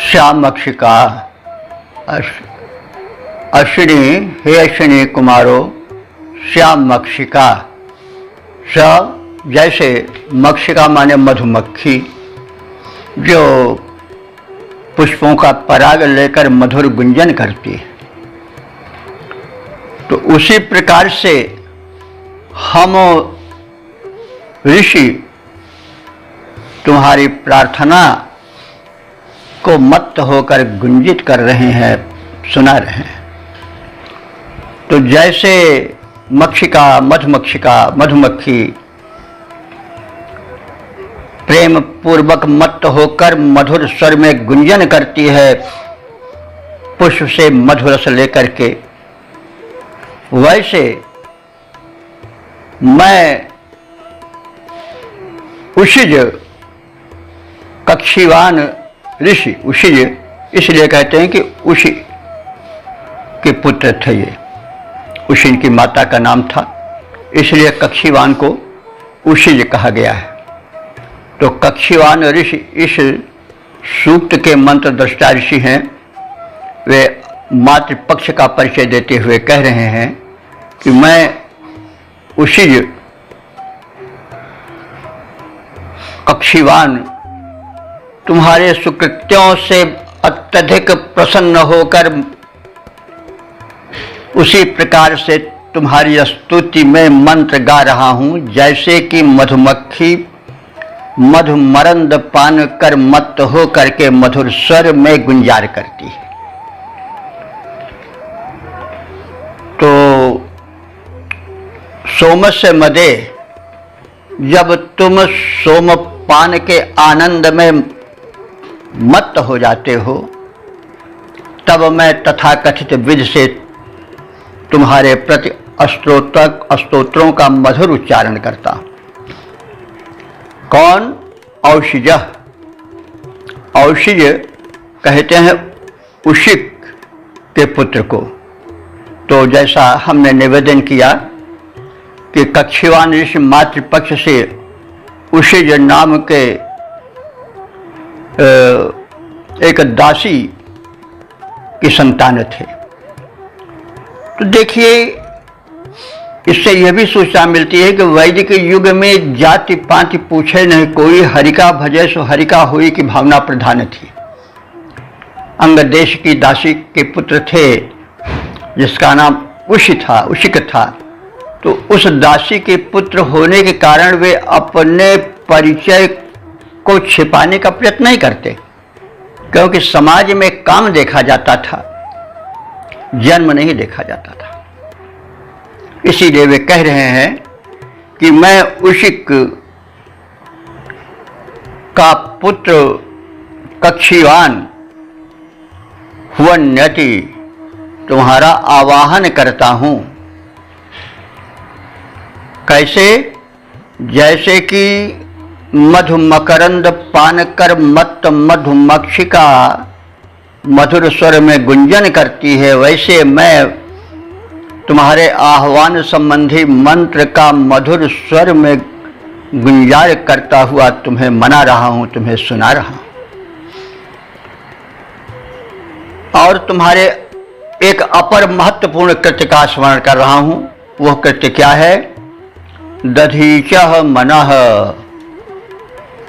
श्यामक्षिका अश्विनी, हे अश्विनी कुमारो, श्यामक्षिका स जैसे मक्षिका माने मधुमक्खी जो पुष्पों का पराग लेकर मधुर गुंजन करती है, तो उसी प्रकार से हम ऋषि तुम्हारी प्रार्थना को मत्त होकर गुंजित कर रहे हैं, सुना रहे हैं। तो जैसे मक्षिका मधुमक्खी प्रेम पूर्वक मत्त होकर मधुर स्वर में गुंजन करती है पुष्प से मधुरस लेकर के, वैसे मैं उशिज कक्षीवान ऋषि, उशिज इसलिए कहते हैं कि उषि के पुत्र थे ये, उषि की माता का नाम था, इसलिए कक्षीवान को उशिज कहा गया है। तो कक्षीवान ऋषि इस सूक्त के मंत्र दृष्टा ऋषि हैं। वे मातृपक्ष का परिचय देते हुए कह रहे हैं कि मैं उशिज कक्षीवान तुम्हारे सुकृत्यों से अत्यधिक प्रसन्न होकर उसी प्रकार से तुम्हारी स्तुति में मंत्र गा रहा हूं, जैसे कि मधुमक्खी मधुमरंद पान कर मत्त हो करके मधुर स्वर में गुंजार करती है। तो सोमस्य मदे, जब तुम सोमपान के आनंद में मत्त हो जाते हो, तब मैं तथाकथित विधि से तुम्हारे प्रति स्तोत्रों का मधुर उच्चारण करता हूं। कौन? औषिज। औषिज कहते हैं उशिक के पुत्र को। तो जैसा हमने निवेदन किया कि कक्षीवान ऋषि मातृपक्ष से उशिज नाम के एक दासी की संतान थे। तो देखिए, इससे यह भी सूचना मिलती है कि वैदिक युग में जाति पाति पूछे नहीं कोई, हरिका भजे सो हरिका हुई की भावना प्रधान थी। अंग देश की दासी के पुत्र थे जिसका नाम उशिक था। तो उस दासी के पुत्र होने के कारण वे अपने परिचय को छिपाने का प्रयत्न नहीं करते, क्योंकि समाज में काम देखा जाता था, जन्म नहीं देखा जाता था। इसीलिए वे कह रहे हैं कि मैं उशिक का पुत्र कक्षीवान हुवन्यति तुम्हारा आवाहन करता हूं। कैसे? जैसे कि मधुमकरंद पान कर मत्त मधुमक्षिका मधुर स्वर में गुंजन करती है, वैसे मैं तुम्हारे आह्वान संबंधी मंत्र का मधुर स्वर में गुंजार करता हुआ तुम्हें मना रहा हूं, तुम्हें सुना रहा हूं। और तुम्हारे एक अपर महत्वपूर्ण कृत्य का स्मरण कर रहा हूं। वह कृत्य क्या है? दधीचः मनः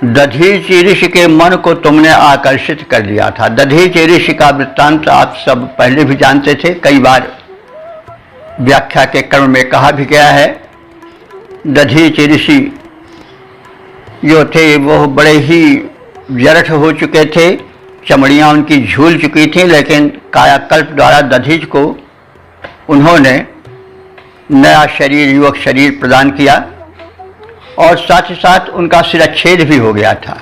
दधीच ऋषि के मन को तुमने आकर्षित कर दिया था। दधीच ऋषि का वृत्तांत आप सब पहले भी जानते थे, कई बार व्याख्या के क्रम में कहा भी गया है। दधीच ऋषि जो थे वो बड़े ही जरठ हो चुके थे, चमड़ियाँ उनकी झूल चुकी थी, लेकिन कायाकल्प द्वारा दधीच को उन्होंने नया शरीर, युवक शरीर प्रदान किया और साथ ही साथ उनका शिरच्छेद भी हो गया था।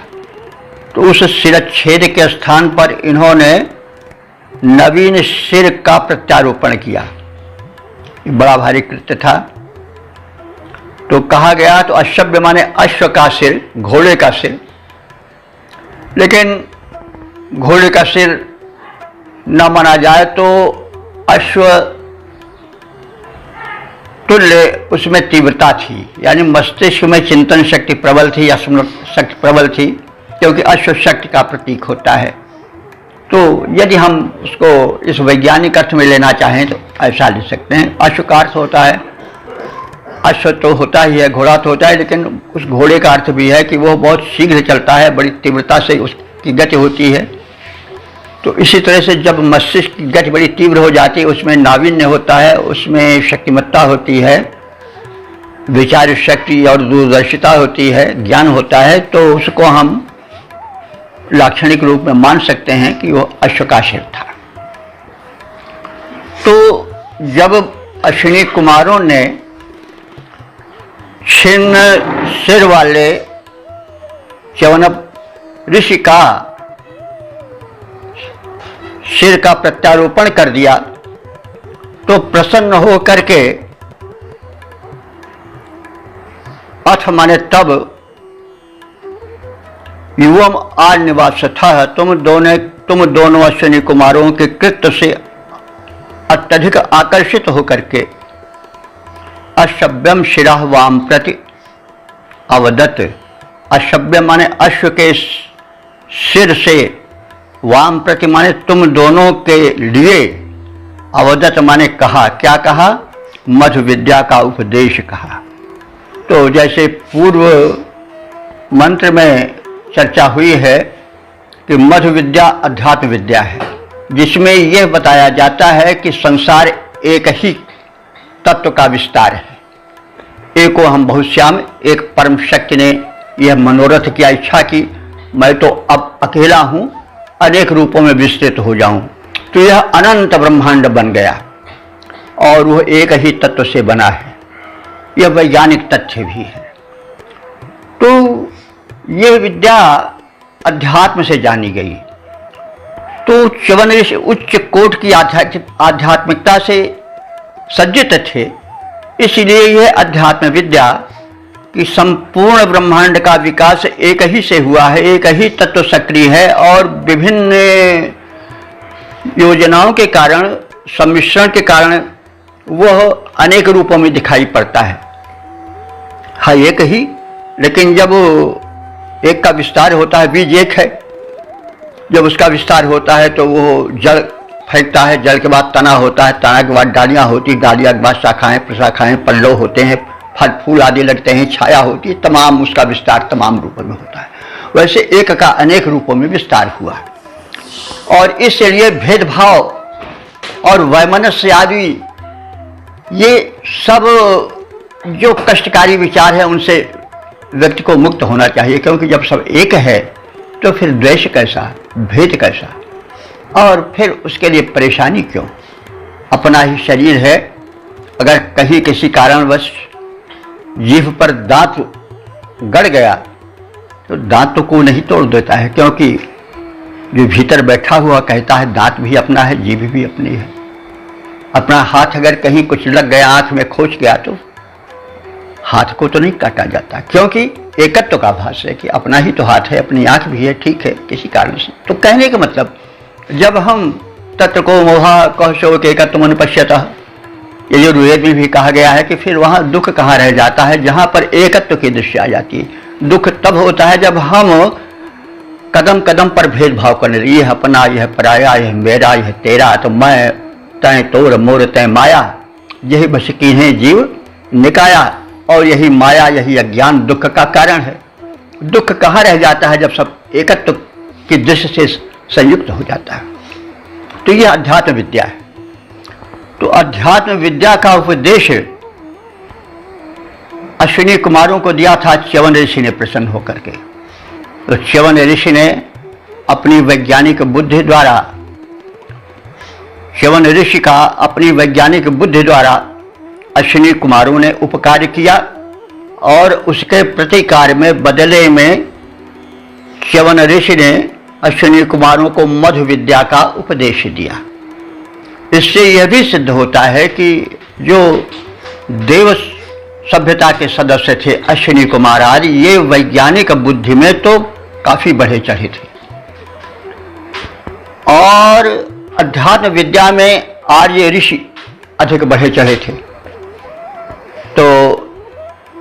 तो उस शिरच्छेद के स्थान पर इन्होंने नवीन सिर का प्रत्यारोपण किया। ये बड़ा भारी कृत्य था। तो कहा गया तो अश्वभ्य माने अश्व का सिर, घोड़े का सिर, लेकिन घोड़े का सिर न माना जाए तो अश्व तुल्य उसमें तीव्रता थी, यानी मस्तिष्क में चिंतन शक्ति प्रबल थी या स्मृति शक्ति प्रबल थी, क्योंकि अश्व शक्ति का प्रतीक होता है। तो यदि हम उसको इस वैज्ञानिक अर्थ में लेना चाहें तो ऐसा ले सकते हैं। अश्व का अर्थ होता है, अश्व तो होता ही है, घोड़ा तो होता है, लेकिन उस घोड़े का अर्थ भी है कि वो बहुत शीघ्र चलता है, बड़ी तीव्रता से उसकी गति होती है। तो इसी तरह से जब मस्तिष्क की गति बड़ी तीव्र हो जाती है, उसमें नावीन्य होता है, उसमें शक्तिमत्ता होती है, विचार शक्ति और दूरदर्शिता होती है, ज्ञान होता है, तो उसको हम लाक्षणिक रूप में मान सकते हैं कि वो अश्व का सिर था। तो जब अश्विनी कुमारों ने छिन्न सिर वाले च्यवनप ऋषि का सिर का प्रत्यारोपण कर दिया तो प्रसन्न हो करके अथ माने तब युवम आल निवास था, तुम दोनों अश्विनी कुमारों के कृत्य से अत्यधिक आकर्षित होकर के अशव्यम शिरा वाम प्रति अवदत। अशव्य माने अश्व के सिर से, वाम प्रति माने तुम दोनों के लिए, अवदत माने कहा। क्या कहा? मधु विद्या का उपदेश कहा। तो जैसे पूर्व मंत्र में चर्चा हुई है कि मधु विद्या अध्यात्म विद्या है, जिसमें यह बताया जाता है कि संसार एक ही तत्व का विस्तार है। एको हम बहुश्याम, एक परम शक्ति ने यह मनोरथ किया, इच्छा की मैं तो अब अकेला हूं, अनेक रूपों में विस्तृत हो जाऊं। तो यह अनंत ब्रह्मांड बन गया और वह एक ही तत्व से बना है। यह वैज्ञानिक तथ्य भी है। तो यह विद्या अध्यात्म से जानी गई। तो च्यवन ऋषि उच्च कोटि की आध्यात्मिकता से सज्जित थे, इसलिए यह अध्यात्म विद्या कि संपूर्ण ब्रह्मांड का विकास एक ही से हुआ है, एक ही तत्व सक्रिय है और विभिन्न योजनाओं के कारण, सम्मिश्रण के कारण वह अनेक रूपों में दिखाई पड़ता है। हाँ एक ही, लेकिन जब एक का विस्तार होता है, बीज एक है, जब उसका विस्तार होता है तो वो जड़ फेंकता है, जड़ के बाद तना होता है, तना के बाद डालियाँ होती, डालियाँ के बाद शाखाएं, प्रशाखाएं, पल्लव होते हैं, फल फूल आदि लगते हैं, छाया होती है, तमाम उसका विस्तार तमाम रूपों में होता है। वैसे एक का अनेक रूपों में विस्तार हुआ और इसलिए भेदभाव और वैमनस्य आदि ये सब जो कष्टकारी विचार है उनसे व्यक्ति को मुक्त होना चाहिए, क्योंकि जब सब एक है तो फिर द्वेष कैसा, भेद कैसा, और फिर उसके लिए परेशानी क्यों। अपना ही शरीर है, अगर कहीं किसी कारणवश जीभ पर दांत गड़ गया तो दांत तो कोई नहीं तोड़ देता है, क्योंकि जो भीतर बैठा हुआ कहता है दांत भी अपना है, जीभ भी अपनी है। अपना हाथ अगर कहीं कुछ लग गया, आंख में खोच गया तो हाथ को तो नहीं काटा जाता, क्योंकि एकत्व का भास है कि अपना ही तो हाथ है, अपनी आंख भी है, ठीक है, किसी कारण से। तो कहने का मतलब जब हम तत्व को मोहा कह शोक एकत्व मन पश्यतः, ये जो वेद में भी कहा गया है कि फिर वहाँ दुख कहाँ रह जाता है, जहाँ पर एकत्व की दृष्टि आ जाती है। दुख तब होता है जब हम कदम कदम पर भेदभाव करने लगे, यह अपना, यह पराया, यह मेरा, यह तेरा, तो मैं तय तोर मोर तय माया, यही बस की है जीव निकाया, और यही माया, यही अज्ञान दुख का कारण है। दुख कहाँ रह जाता है जब सब एकत्व की दृष्टि से संयुक्त हो जाता है। तो यह अध्यात्म विद्या है। तो अध्यात्म विद्या का उपदेश अश्विनी कुमारों को दिया था च्यवन ऋषि ने प्रसन्न होकर के। तो च्यवन ऋषि ने अपनी वैज्ञानिक बुद्धि द्वारा, च्यवन ऋषि का अपनी वैज्ञानिक बुद्धि द्वारा अश्विनी कुमारों ने उपकार किया और उसके प्रतिकार में बदले में च्यवन ऋषि ने अश्विनी कुमारों को मधु विद्या का उपदेश दिया। इससे यह भी सिद्ध होता है कि जो देव सभ्यता के सदस्य थे अश्विनी कुमार आदि, ये वैज्ञानिक बुद्धि में तो काफी बढ़े चढ़े थे और अध्यात्म विद्या में आर्य ऋषि अधिक बढ़े चढ़े थे। तो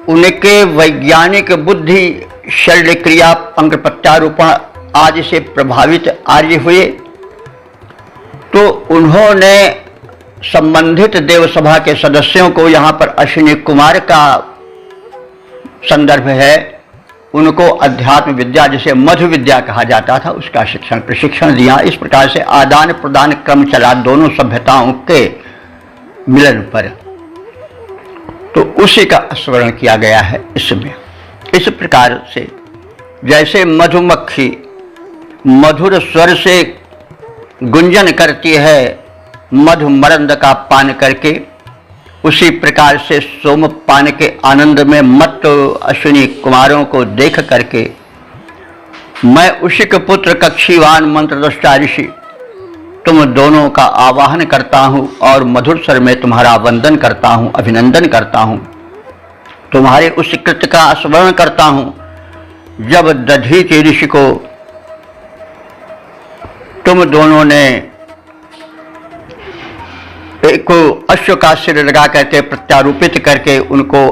उनके वैज्ञानिक बुद्धि, शल्य क्रिया, अंग प्रत्यारोपण आदि से प्रभावित आर्य हुए। तो उन्होंने संबंधित देवसभा के सदस्यों को, यहाँ पर अश्विनी कुमार का संदर्भ है, उनको अध्यात्म विद्या जिसे मधु विद्या कहा जाता था उसका प्रशिक्षण दिया। इस प्रकार से आदान प्रदान क्रम चला दोनों सभ्यताओं के मिलन पर। तो उसी का स्मरण किया गया है इसमें। इस प्रकार से जैसे मधुमक्खी मधुर स्वर से गुंजन करती है मधु मरंद का पान करके, उसी प्रकार से सोमपान के आनंद में मत अश्विनी कुमारों को देख करके मैं उशिक पुत्र कक्षीवान मंत्रदृष्टा ऋषि तुम दोनों का आवाहन करता हूँ और मधुर स्वर में तुम्हारा वंदन करता हूँ, अभिनंदन करता हूँ, तुम्हारे उस कृत्य का स्मरण करता हूँ जब दधीचि ऋषि को तुम दोनों ने एक अश्व का सिर लगा करके प्रत्यारोपित करके उनको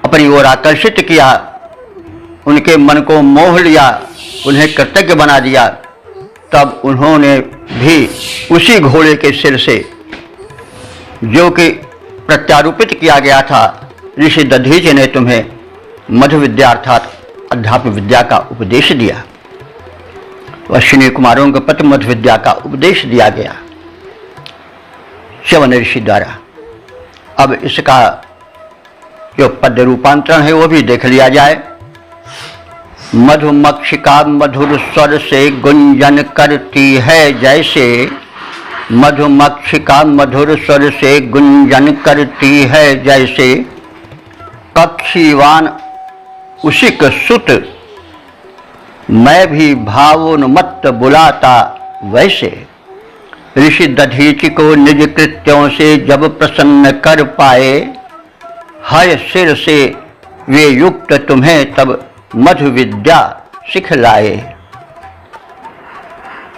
अपनी ओर आकर्षित किया, उनके मन को मोह लिया, उन्हें कृतज्ञ बना दिया। तब उन्होंने भी उसी घोड़े के सिर से जो कि प्रत्यारोपित किया गया था, ऋषि दधीचि ने तुम्हें मधु विद्या अर्थात अध्यात्म विद्या का उपदेश दिया। तो अश्विनी कुमारों के प्रति मधु विद्या का उपदेश दिया गया च्यवन ऋषि द्वारा। अब इसका जो पद्य रूपांतरण है वो भी देख लिया जाए। मधुमक्षिका मधुर स्वर से गुंजन करती है जैसे, मधुमक्षिका मधुर स्वर से गुंजन करती है जैसे, कक्षीवान उशिक सुत मैं भी भावोन्मत्त बुलाता वैसे। ऋषि दधीचि को निज कृत्यों से जब प्रसन्न कर पाए, हय सिर से वे युक्त तुम्हें तब मधु विद्या सिखलाए।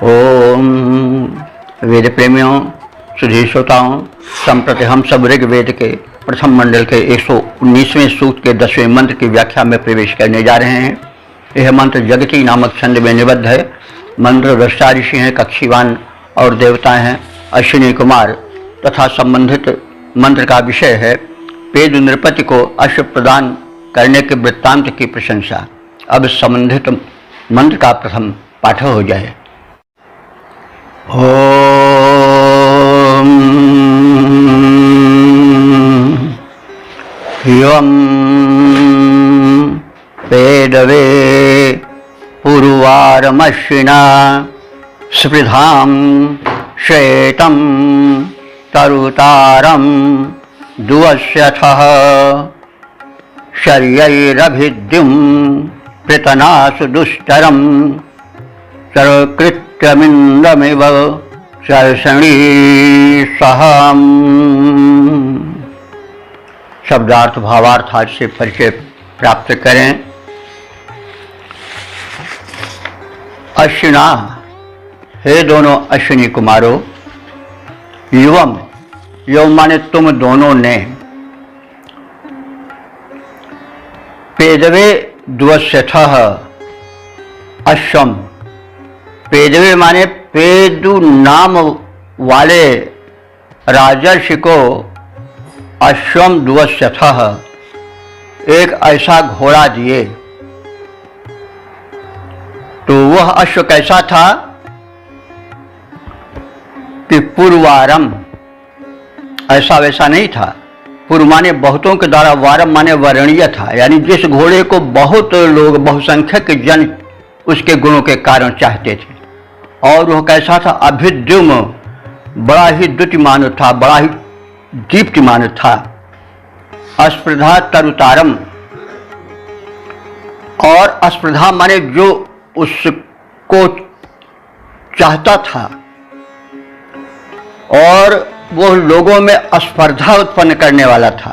ओम वेद प्रेमियों, सुधी श्रोताओं, संप्रति हम सब ऋग्वेद के प्रथम मंडल के 119वें सूक्त के 10वें मंत्र की व्याख्या में प्रवेश करने जा रहे हैं। यह मंत्र जगती नामक छंद में निबद्ध है। मंत्र दृष्टा ऋषि हैं, कक्षीवान और देवता हैं अश्विनी कुमार तथा संबंधित मंत्र का विषय है पेद नृपति को अश्व प्रदान करने के वृत्तांत की प्रशंसा। अब संबंधित मंत्र का प्रथम पाठ हो जाए। ओम यम पेदवे पूर्वारमश्विना स्पृधां श्वेतं तरुतारं दुवस्यथः शर्यैरभिद्युं पृतनासु दुष्टरं सर्वकृत्यमिन्द्रमिव सर्षणी सहम्। शब्दार्थ भावार्थ आज से परिचय प्राप्त करें। अश्विना, हे दोनों अश्विनी कुमारों, युवम, युवम माने तुम दोनों ने, पेदवे द्वस्यथः अश्वम, पेदवे माने पेदु नाम वाले राजर्षि को अश्वम द्वस्यथः एक ऐसा घोड़ा दिए तो वह अश्व कैसा था कि पूर्वारम, ऐसा वैसा नहीं था। पूर्व माने बहुतों के द्वारा, वारम माने वर्णीय था, यानी जिस घोड़े को बहुत लोग, बहुसंख्यक जन उसके गुणों के कारण चाहते थे। और वह कैसा था? अभिद्युम, बड़ा ही द्युतिमान था, बड़ा ही दीप्तिमान था। अस्पृधा तरुतारम, और अस्पृधा माने जो उसको चाहता था और वो लोगों में स्पर्धा उत्पन्न करने वाला था,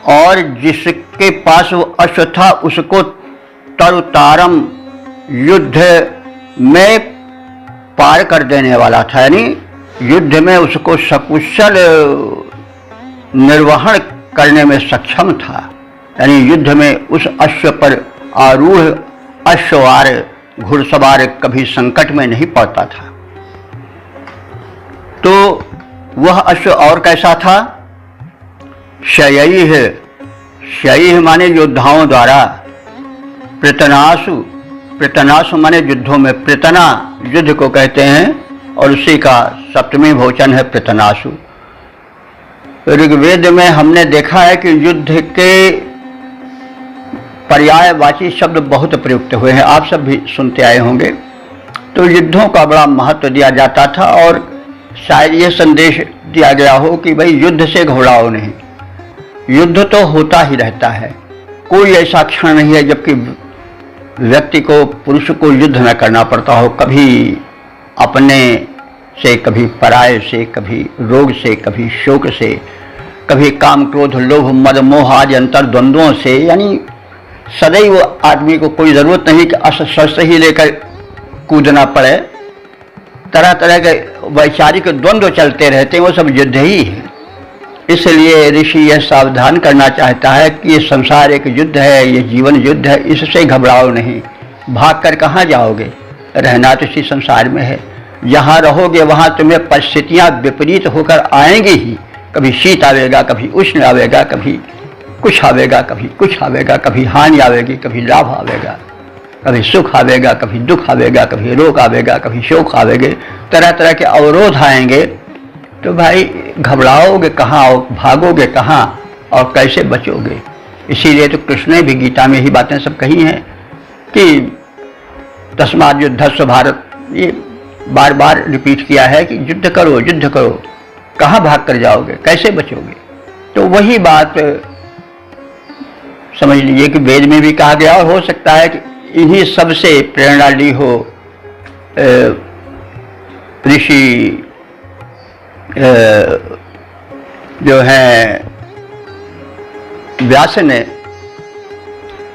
और जिसके पास वो अश्व था उसको तरुतारम, युद्ध में पार कर देने वाला था, यानी युद्ध में उसको सकुशल निर्वहन करने में सक्षम था। यानी युद्ध में उस अश्व पर आरूढ़ अश्ववार घुड़सवार कभी संकट में नहीं पड़ता था। तो वह अश्व और कैसा था? शयैः, शयैः माने योद्धाओं द्वारा, पृतनासु, पृतनासु माने युद्धों में, पृतना युद्ध को कहते हैं और उसी का सप्तमी बहुवचन है पृतनासु। ऋग्वेद में हमने देखा है कि युद्ध के पर्यायवाची शब्द बहुत प्रयुक्त हुए हैं, आप सब भी सुनते आए होंगे। तो युद्धों का बड़ा महत्व दिया जाता था और शायद यह संदेश दिया गया हो कि भाई युद्ध से घबराओ नहीं, युद्ध तो होता ही रहता है, कोई ऐसा क्षण नहीं है जबकि व्यक्ति को, पुरुष को युद्ध न करना पड़ता हो। कभी अपने से, कभी पराये से, कभी रोग से, कभी शोक से, कभी काम क्रोध लोभ मद मोह आदि अंतर द्वंद्वों से, यानी सदैव आदमी को कोई ज़रूरत नहीं कि अस्त्र शस्त्र ही लेकर कूदना पड़े। तरह तरह के वैचारिक द्वंद्व चलते रहते हैं, वो सब युद्ध ही है। इसलिए ऋषि यह सावधान करना चाहता है कि ये संसार एक युद्ध है, ये जीवन युद्ध है, इससे घबराओ नहीं। भाग कर कहाँ जाओगे? रहना तो इसी संसार में है, जहाँ रहोगे वहाँ तुम्हें परिस्थितियाँ विपरीत होकर आएंगी ही। कभी शीत आवेगा, कभी उष्ण आवेगा, कभी कुछ आवेगा, कभी कुछ आवेगा, कभी हानि आवेगी, कभी लाभ आवेगा, कभी सुख आवेगा, कभी दुख आवेगा, कभी रोग आवेगा, कभी शोक आवेगे, तरह तरह के अवरोध आएंगे। तो भाई घबराओगे कहाँ और भागोगे कहाँ और कैसे बचोगे? इसीलिए तो कृष्ण ने भी गीता में ही बातें सब कही हैं कि तस्मात् युद्धस्व भारत, ये बार बार रिपीट किया है कि युद्ध करो, युद्ध करो, कहाँ भाग कर जाओगे, कैसे बचोगे? तो वही बात समझ लीजिए कि वेद में भी कहा गया, और हो सकता है कि इन्हीं सबसे प्रेरणा ली हो ऋषि जो है व्यास ने,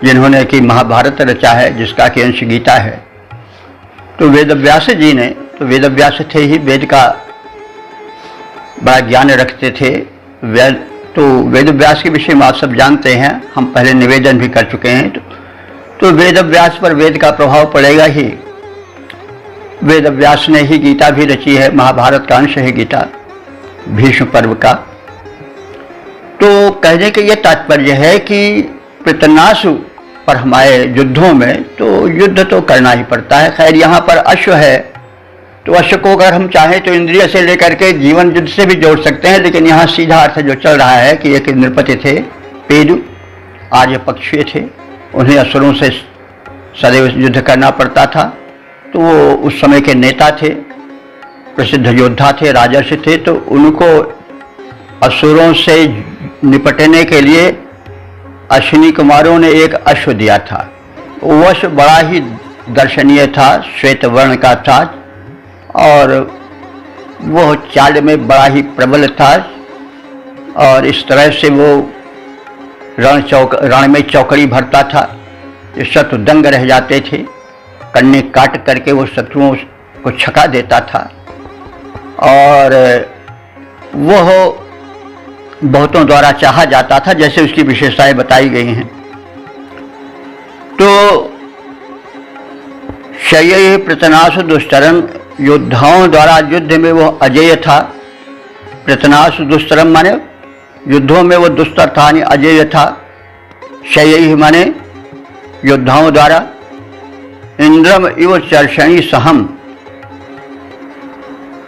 जिन्होंने कि महाभारत रचा है, जिसका कि अंश गीता है। तो वेद व्यास जी ने, तो वेद व्यास थे ही, वेद का बड़ा ज्ञान रखते थे। तो वेद व्यास के विषय में आप सब जानते हैं, हम पहले निवेदन भी कर चुके हैं। तो वेद व्यास पर वेद का प्रभाव पड़ेगा ही। वेद व्यास ने ही गीता भी रची है, महाभारत का अंश है गीता, भीष्म पर्व का। तो कहने के ये तात्पर्य है कि पृतनासु पर हमारे युद्धों में तो युद्ध तो करना ही पड़ता है। खैर यहाँ पर अश्व है, तो अश्व को अगर हम चाहें तो इंद्रिय से लेकर के जीवन युद्ध से भी जोड़ सकते हैं, लेकिन यहाँ सीधा अर्थ जो चल रहा है कि एक नृपति थे पेदु, आर्य पक्षीय थे, उन्हें असुरों से सदैव युद्ध करना पड़ता था। तो वो उस समय के नेता थे, प्रसिद्ध योद्धा थे, राजर्षि थे। तो उनको असुरों से निपटने के लिए अश्विनी कुमारों ने एक अश्व दिया था। वो अश्व बड़ा ही दर्शनीय था, श्वेत वर्ण का था और वो चाल में बड़ा ही प्रबल था। और इस तरह से वो रण में चौकड़ी भरता था, जो शत्रु दंग रह जाते थे। कन्ने काट करके वो शत्रुओं को छका देता था और वह बहुतों द्वारा चाहा जाता था, जैसे उसकी विशेषताएं बताई गई हैं। तो शयैः पृतनासु दुष्तरम, योद्धाओं द्वारा युद्ध में वो अजेय था। पृतनासु दुष्तरम माने युद्धों में वो दुस्तर था, यानी अजेय था। शयैः माने योद्धाओं द्वारा, इंद्रम इव चर्षणी सहम।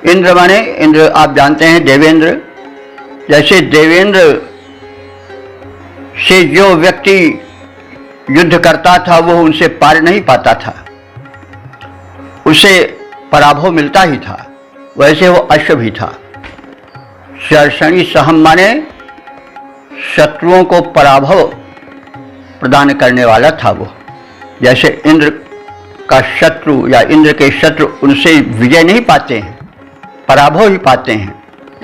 इंद्र माने इंद्र आप जानते हैं देवेंद्र। जैसे देवेंद्र से जो व्यक्ति युद्ध करता था वो उनसे पार नहीं पाता था, उसे पराभव मिलता ही था, वैसे वो अश्व भी था। चर्षणी सहम माने शत्रुओं को पराभव प्रदान करने वाला था वो। जैसे इंद्र का शत्रु या इंद्र के शत्रु उनसे विजय नहीं पाते हैं, पराभव ही पाते हैं,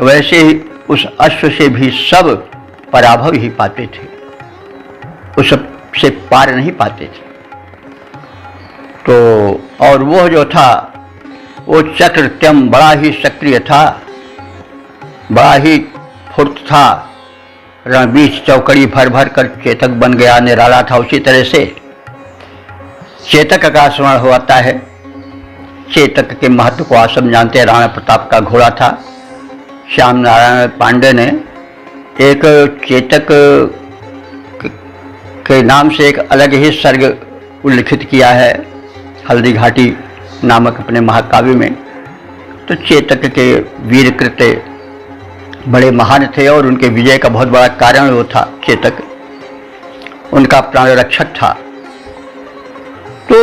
वैसे ही उस अश्व से भी सब पराभव ही पाते थे, उससे पार नहीं पाते थे। तो और वो जो था वो चक्रत्यम बड़ा ही सक्रिय था, बड़ा ही फुर्त था, रणबीच चौकड़ी भर भर कर चेतक बन गया, निराला था। उसी तरह से चेतक का स्मरण होता है। चेतक के महत्व को आप सब जानते हैं। राणा प्रताप का घोड़ा था। श्याम नारायण पांडे ने एक चेतक के नाम से एक अलग ही सर्ग उल्लिखित किया है हल्दी घाटी नामक अपने महाकाव्य में। तो चेतक के वीर कृत्य बड़े महान थे और उनके विजय का बहुत बड़ा कारण वो था चेतक, उनका प्राण रक्षक था। तो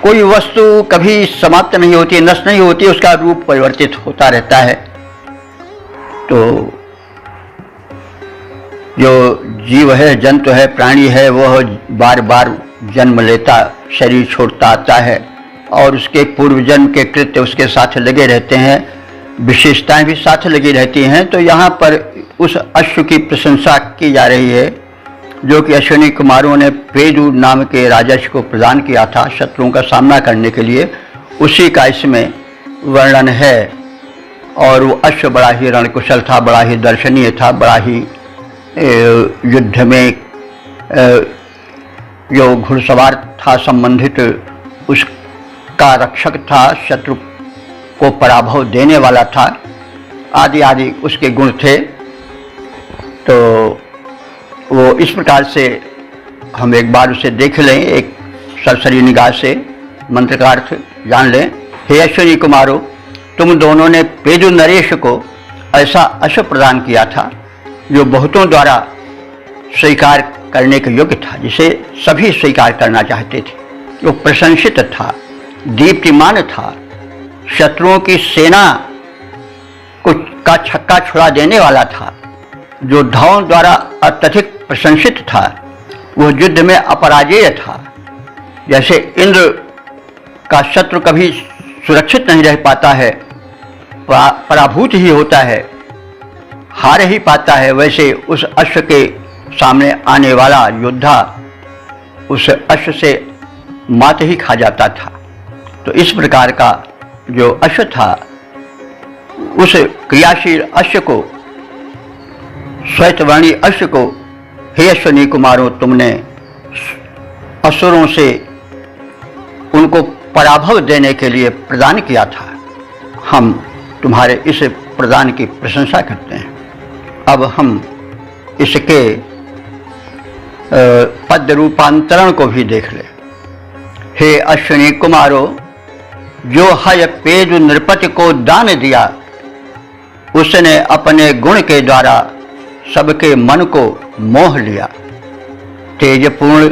कोई वस्तु कभी समाप्त नहीं होती, नष्ट नहीं होती, उसका रूप परिवर्तित होता रहता है। तो जो जीव है, जंतु है, प्राणी है, वह बार बार जन्म लेता, शरीर छोड़ता आता है और उसके पूर्व जन्म के कृत्य उसके साथ लगे रहते हैं, विशेषताएं भी साथ लगी रहती हैं। तो यहाँ पर उस अश्व की प्रशंसा की जा रही है जो कि अश्विनी कुमारों ने पेदु नाम के राजर्षि को प्रदान किया था शत्रुओं का सामना करने के लिए, उसी का इसमें वर्णन है। और वो अश्व बड़ा ही रणकुशल था, बड़ा ही दर्शनीय था, बड़ा ही युद्ध में जो घुड़सवार था संबंधित उसका रक्षक था, शत्रु को पराभव देने वाला था, आदि आदि उसके गुण थे। तो वो इस प्रकार से हम एक बार उसे देख लें, एक सरसरी निगाह से मंत्र का अर्थ जान लें। हे अश्विनी कुमारों, तुम दोनों ने पेदु नरेश को ऐसा अश्व प्रदान किया था जो बहुतों द्वारा स्वीकार करने के योग्य था, जिसे सभी स्वीकार करना चाहते थे। वो प्रशंसित था, दीप्तिमान था, शत्रुओं की सेना का छक्का छुड़ा देने वाला था, जो धावों द्वारा अत्यधिक प्रशंसित था, वह युद्ध में अपराजेय था। जैसे इंद्र का शत्रु कभी सुरक्षित नहीं रह पाता है, पराभूत ही होता है, हार ही पाता है, वैसे उस अश्व के सामने आने वाला योद्धा उस अश्व से मात ही खा जाता था। तो इस प्रकार का जो अश्व था, उस क्रियाशील अश्व को, श्वेतवर्णी अश्व को, हे अश्विनी कुमारों, तुमने असुरों से उनको पराभव देने के लिए प्रदान किया था। हम तुम्हारे इस प्रदान की प्रशंसा करते हैं। अब हम इसके पद रूपांतरण को भी देख लें। हे अश्विनी कुमारों, जो हय पेदु नृपति को दान दिया, उसने अपने गुण के द्वारा सबके मन को मोह लिया। तेजपूर्ण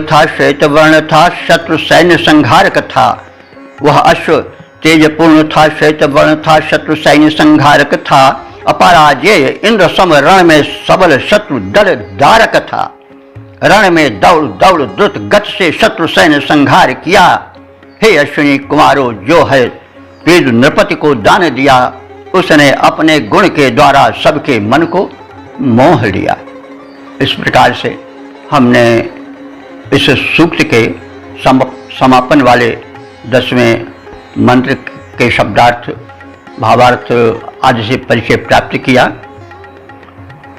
था, श्वेतवर्ण था, शत्रु सैन्य संहारक था। वह अश्व तेजपूर्ण था, श्वेतवर्ण था, शत्रु सैन्य संहारक था, अपराजेय, इंद्र सम रण में सबल शत्रु दल धारक था। रण में दौड़ दौड़ द्रुत गति से शत्रु सैन्य संहार किया। हे अश्विनी कुमारों, जो है पेदु नृपति को दान दिया, उसने अपने गुण के द्वारा सबके मन को मोह लिया। इस प्रकार से हमने इस सूक्त के समापन वाले 10वें मंत्र के शब्दार्थ, भावार्थ आदि से परिचय प्राप्त किया।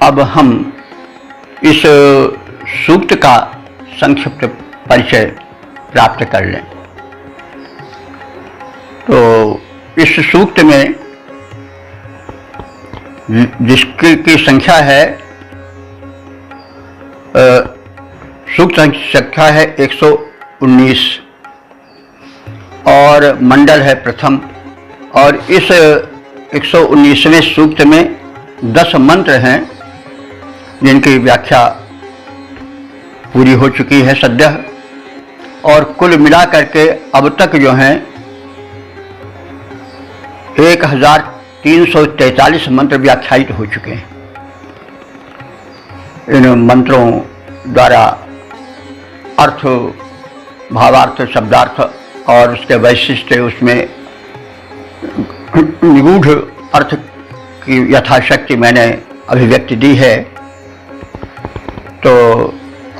अब हम इस सूक्त का संक्षिप्त परिचय प्राप्त कर लें। तो इस सूक्त में जिसकी संख्या है सूक्त संख्या है 119 और मंडल है प्रथम। और इस 119वें सूक्त में 10 मंत्र हैं जिनकी व्याख्या पूरी हो चुकी है सद्यः, और कुल मिलाकर के अब तक जो हैं 1343 मंत्र व्याख्यायित हो चुके हैं। इन मंत्रों द्वारा अर्थ, भावार्थ, शब्दार्थ और उसके वैशिष्ट, उसमें निगूढ़ अर्थ की यथाशक्ति मैंने अभिव्यक्ति दी है। तो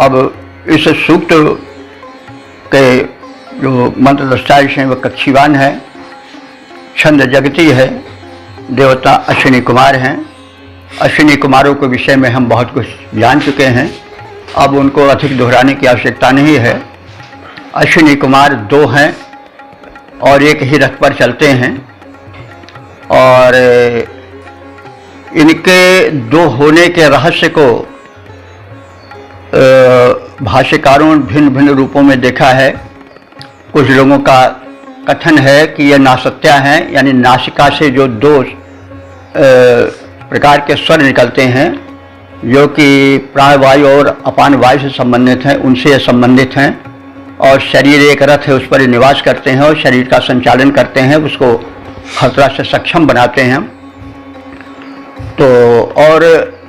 अब इस सूक्त के जो मंत्र दस्तावेज हैं वो कक्षीवान है, छंद जगती है, देवता अश्विनी कुमार हैं। अश्विनी कुमारों के विषय में हम बहुत कुछ जान चुके हैं, अब उनको अधिक दोहराने की आवश्यकता नहीं है। अश्विनी कुमार 2 हैं और एक ही रथ पर चलते हैं, और इनके 2 होने के रहस्य को भाष्यकारों ने भिन्न भिन्न रूपों में देखा है। कुछ लोगों का कथन है कि ये नासत्या हैं, यानी नासिका से जो 2 प्रकार के स्वर निकलते हैं जो कि प्राणवायु और अपान वायु से संबंधित हैं, उनसे संबंधित हैं, और शरीर एक रथ है, उस पर निवास करते हैं और शरीर का संचालन करते हैं, उसको हर तरह से सक्षम बनाते हैं। तो और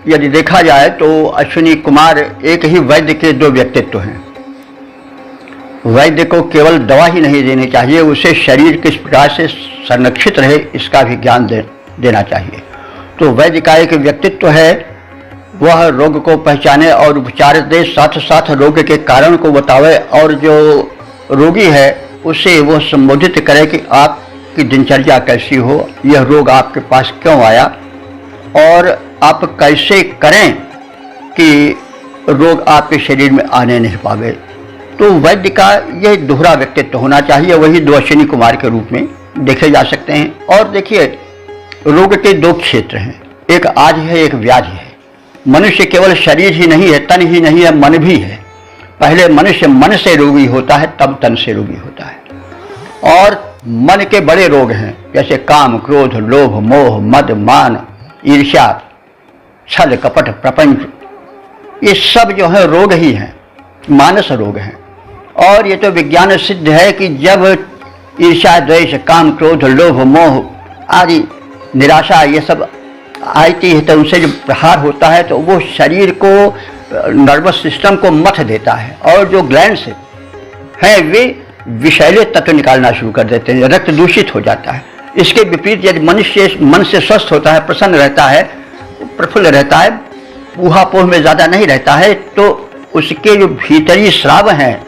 यदि देखा जाए तो अश्विनी कुमार एक ही वैद्य के 2 व्यक्तित्व हैं। वैद्य को केवल दवा ही नहीं देनी चाहिए, उसे शरीर किस प्रकार से संरक्षित रहे इसका भी ज्ञान देना चाहिए। तो वैद्य का एक व्यक्तित्व है, वह रोग को पहचाने और उपचार दे, साथ साथ रोग के कारण को बतावे, और जो रोगी है उसे वह संबोधित करे कि आपकी दिनचर्या कैसी हो, यह रोग आपके पास क्यों आया और आप कैसे करें कि रोग आपके शरीर में आने नहीं पावे। तो वैद्य का यह दोहरा व्यक्तित्व होना चाहिए, वही 2 अश्विनी कुमार के रूप में देखे जा सकते हैं। और देखिए, रोग के 2 क्षेत्र हैं, एक आज है, एक व्याधि है। मनुष्य केवल शरीर ही नहीं है, तन ही नहीं है, मन भी है। पहले मनुष्य मन से रोगी होता है, तब तन से रोगी होता है। और मन के बड़े रोग हैं, जैसे काम, क्रोध, लोभ, मोह, मद, मान, ईर्ष्या, छल, कपट, प्रपंच, ये सब जो है रोग ही हैं, मानस रोग हैं। और ये तो विज्ञान सिद्ध है कि जब ईर्ष्या, द्वेष, काम, क्रोध, लोभ, मोह आदि, निराशा, ये सब आती है तो उनसे जो प्रहार होता है तो वो शरीर को, नर्वस सिस्टम को मथ देता है, और जो ग्लैंड्स हैं वे विषैले तत्व निकालना शुरू कर देते हैं, रक्त दूषित हो जाता है। इसके विपरीत यदि मनुष्य मन से स्वस्थ होता है, प्रसन्न रहता है, प्रफुल्ल रहता है, ऊहापोह में ज़्यादा नहीं रहता है, तो उसके जो भीतरी स्राव हैं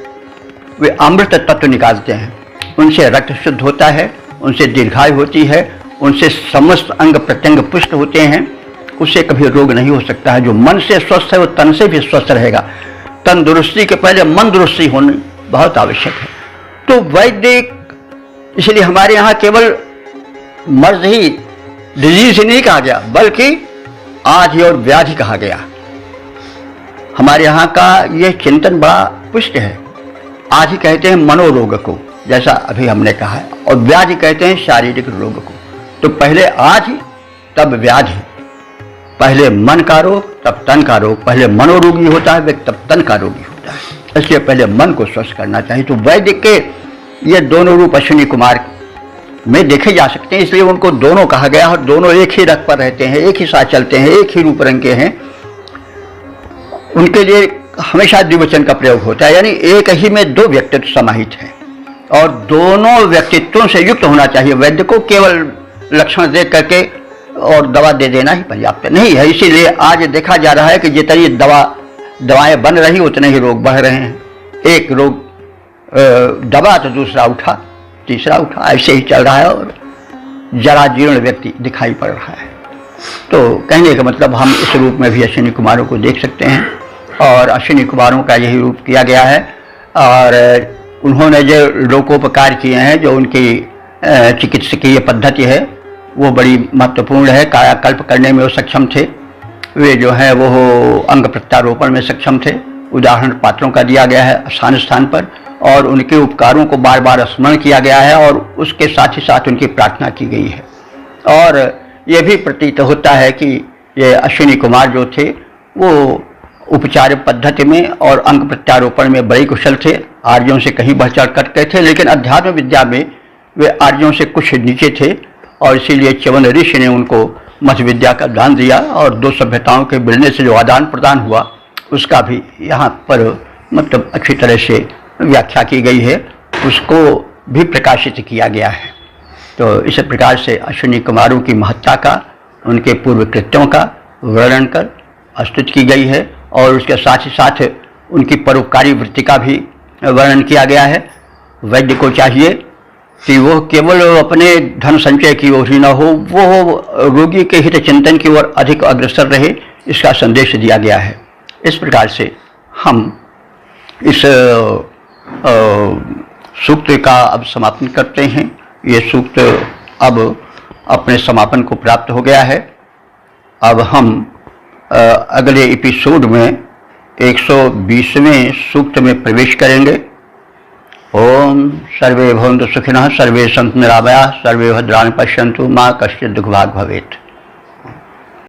वे अमृत तत्व निकालते हैं, उनसे रक्त शुद्ध होता है, उनसे दीर्घायु होती है, उनसे समस्त अंग प्रत्यंग पुष्ट होते हैं, उससे कभी रोग नहीं हो सकता है। जो मन से स्वस्थ है वो तन से भी स्वस्थ रहेगा। तंदुरुस्ती के पहले मन दुरुस्ती होनी बहुत आवश्यक है। तो वैद्य, इसलिए हमारे यहाँ केवल मर्ज ही, डिजीज ही नहीं कहा गया, बल्कि आदि और व्याधि कहा गया। हमारे यहाँ का यह चिंतन बड़ा पुष्ट है। आदि कहते हैं मनोरोग को, जैसा अभी हमने कहा है, और व्याधि कहते हैं शारीरिक रोग को। तो पहले आदि तब व्याधि, पहले मन का रोग तब तन का रोग, पहले मनोरोगी होता है तब तन का रोगी होता है। इसलिए पहले मन को स्वस्थ करना चाहिए। तो वैद्य के ये 2 रूप अश्विनी कुमार में देखे जा सकते हैं, इसलिए उनको दोनों कहा गया, और दोनों एक ही रथ पर रहते हैं, एक ही साथ चलते हैं, एक ही रूप रंग के हैं। उनके लिए हमेशा द्विवचन का प्रयोग होता है, यानी एक ही में 2 व्यक्तित्व समाहित हैं, और दोनों व्यक्तित्वों से युक्त होना चाहिए। वैद्य को केवल लक्षण देख करके और दवा दे देना ही पर्याप्त नहीं है। इसीलिए आज देखा जा रहा है कि जितनी दवाएं बन रही उतने ही रोग बढ़ रहे हैं। एक रोग दबा तो दूसरा उठा, तीसरा उठा, ऐसे ही चल रहा है, और जरा जीर्ण व्यक्ति दिखाई पड़ रहा है। तो कहने का मतलब हम इस रूप में भी अश्विनी कुमारों को देख सकते हैं, और अश्विनी कुमारों का यही रूप किया गया है। और उन्होंने जो लोकोपकार किए हैं, जो उनकी चिकित्सकीय पद्धति है वो बड़ी महत्वपूर्ण है। कायाकल्प करने में वो सक्षम थे, वे जो है वो अंग प्रत्यारोपण में सक्षम थे, उदाहरण पात्रों का दिया गया है स्थान स्थान पर, और उनके उपकारों को बार बार स्मरण किया गया है और उसके साथ ही साथ उनकी प्रार्थना की गई है। और यह भी प्रतीत होता है कि ये अश्विनी कुमार जो थे वो उपचार पद्धति में और अंग प्रत्यारोपण में बड़े कुशल थे, आर्यों से कहीं बढ़ चढ़ करते थे, लेकिन अध्यात्म विद्या में वे आर्यों से कुछ नीचे थे और इसीलिए च्यवन ऋषि ने उनको मध्य विद्या का दान दिया और दो सभ्यताओं के मिलने से जो आदान प्रदान हुआ उसका भी यहाँ पर मतलब अच्छी तरह से व्याख्या की गई है, उसको भी प्रकाशित किया गया है। तो इस प्रकार से अश्विनी कुमारों की महत्ता का, उनके पूर्व कृत्यों का वर्णन कर स्तुति की गई है और उसके साथ ही साथ उनकी परोपकारी वृत्ति का भी वर्णन किया गया है। वैद्य को चाहिए कि वो केवल अपने धन संचय की ओर ही न हो, वो रोगी के हित चिंतन की ओर अधिक अग्रसर रहे, इसका संदेश दिया गया है। इस प्रकार से हम इस सूक्त का अब समापन करते हैं। ये सूक्त अब अपने समापन को प्राप्त हो गया है। अब हम अगले एपिसोड में 120वें सूक्त में प्रवेश करेंगे। ओम सर्वे भवन्तु सुखिनः, सर्वे सन्तु निरामयाः, सर्वे भद्राणि पश्यन्तु, मा कश्चित् दुःखभाग् भवेत्।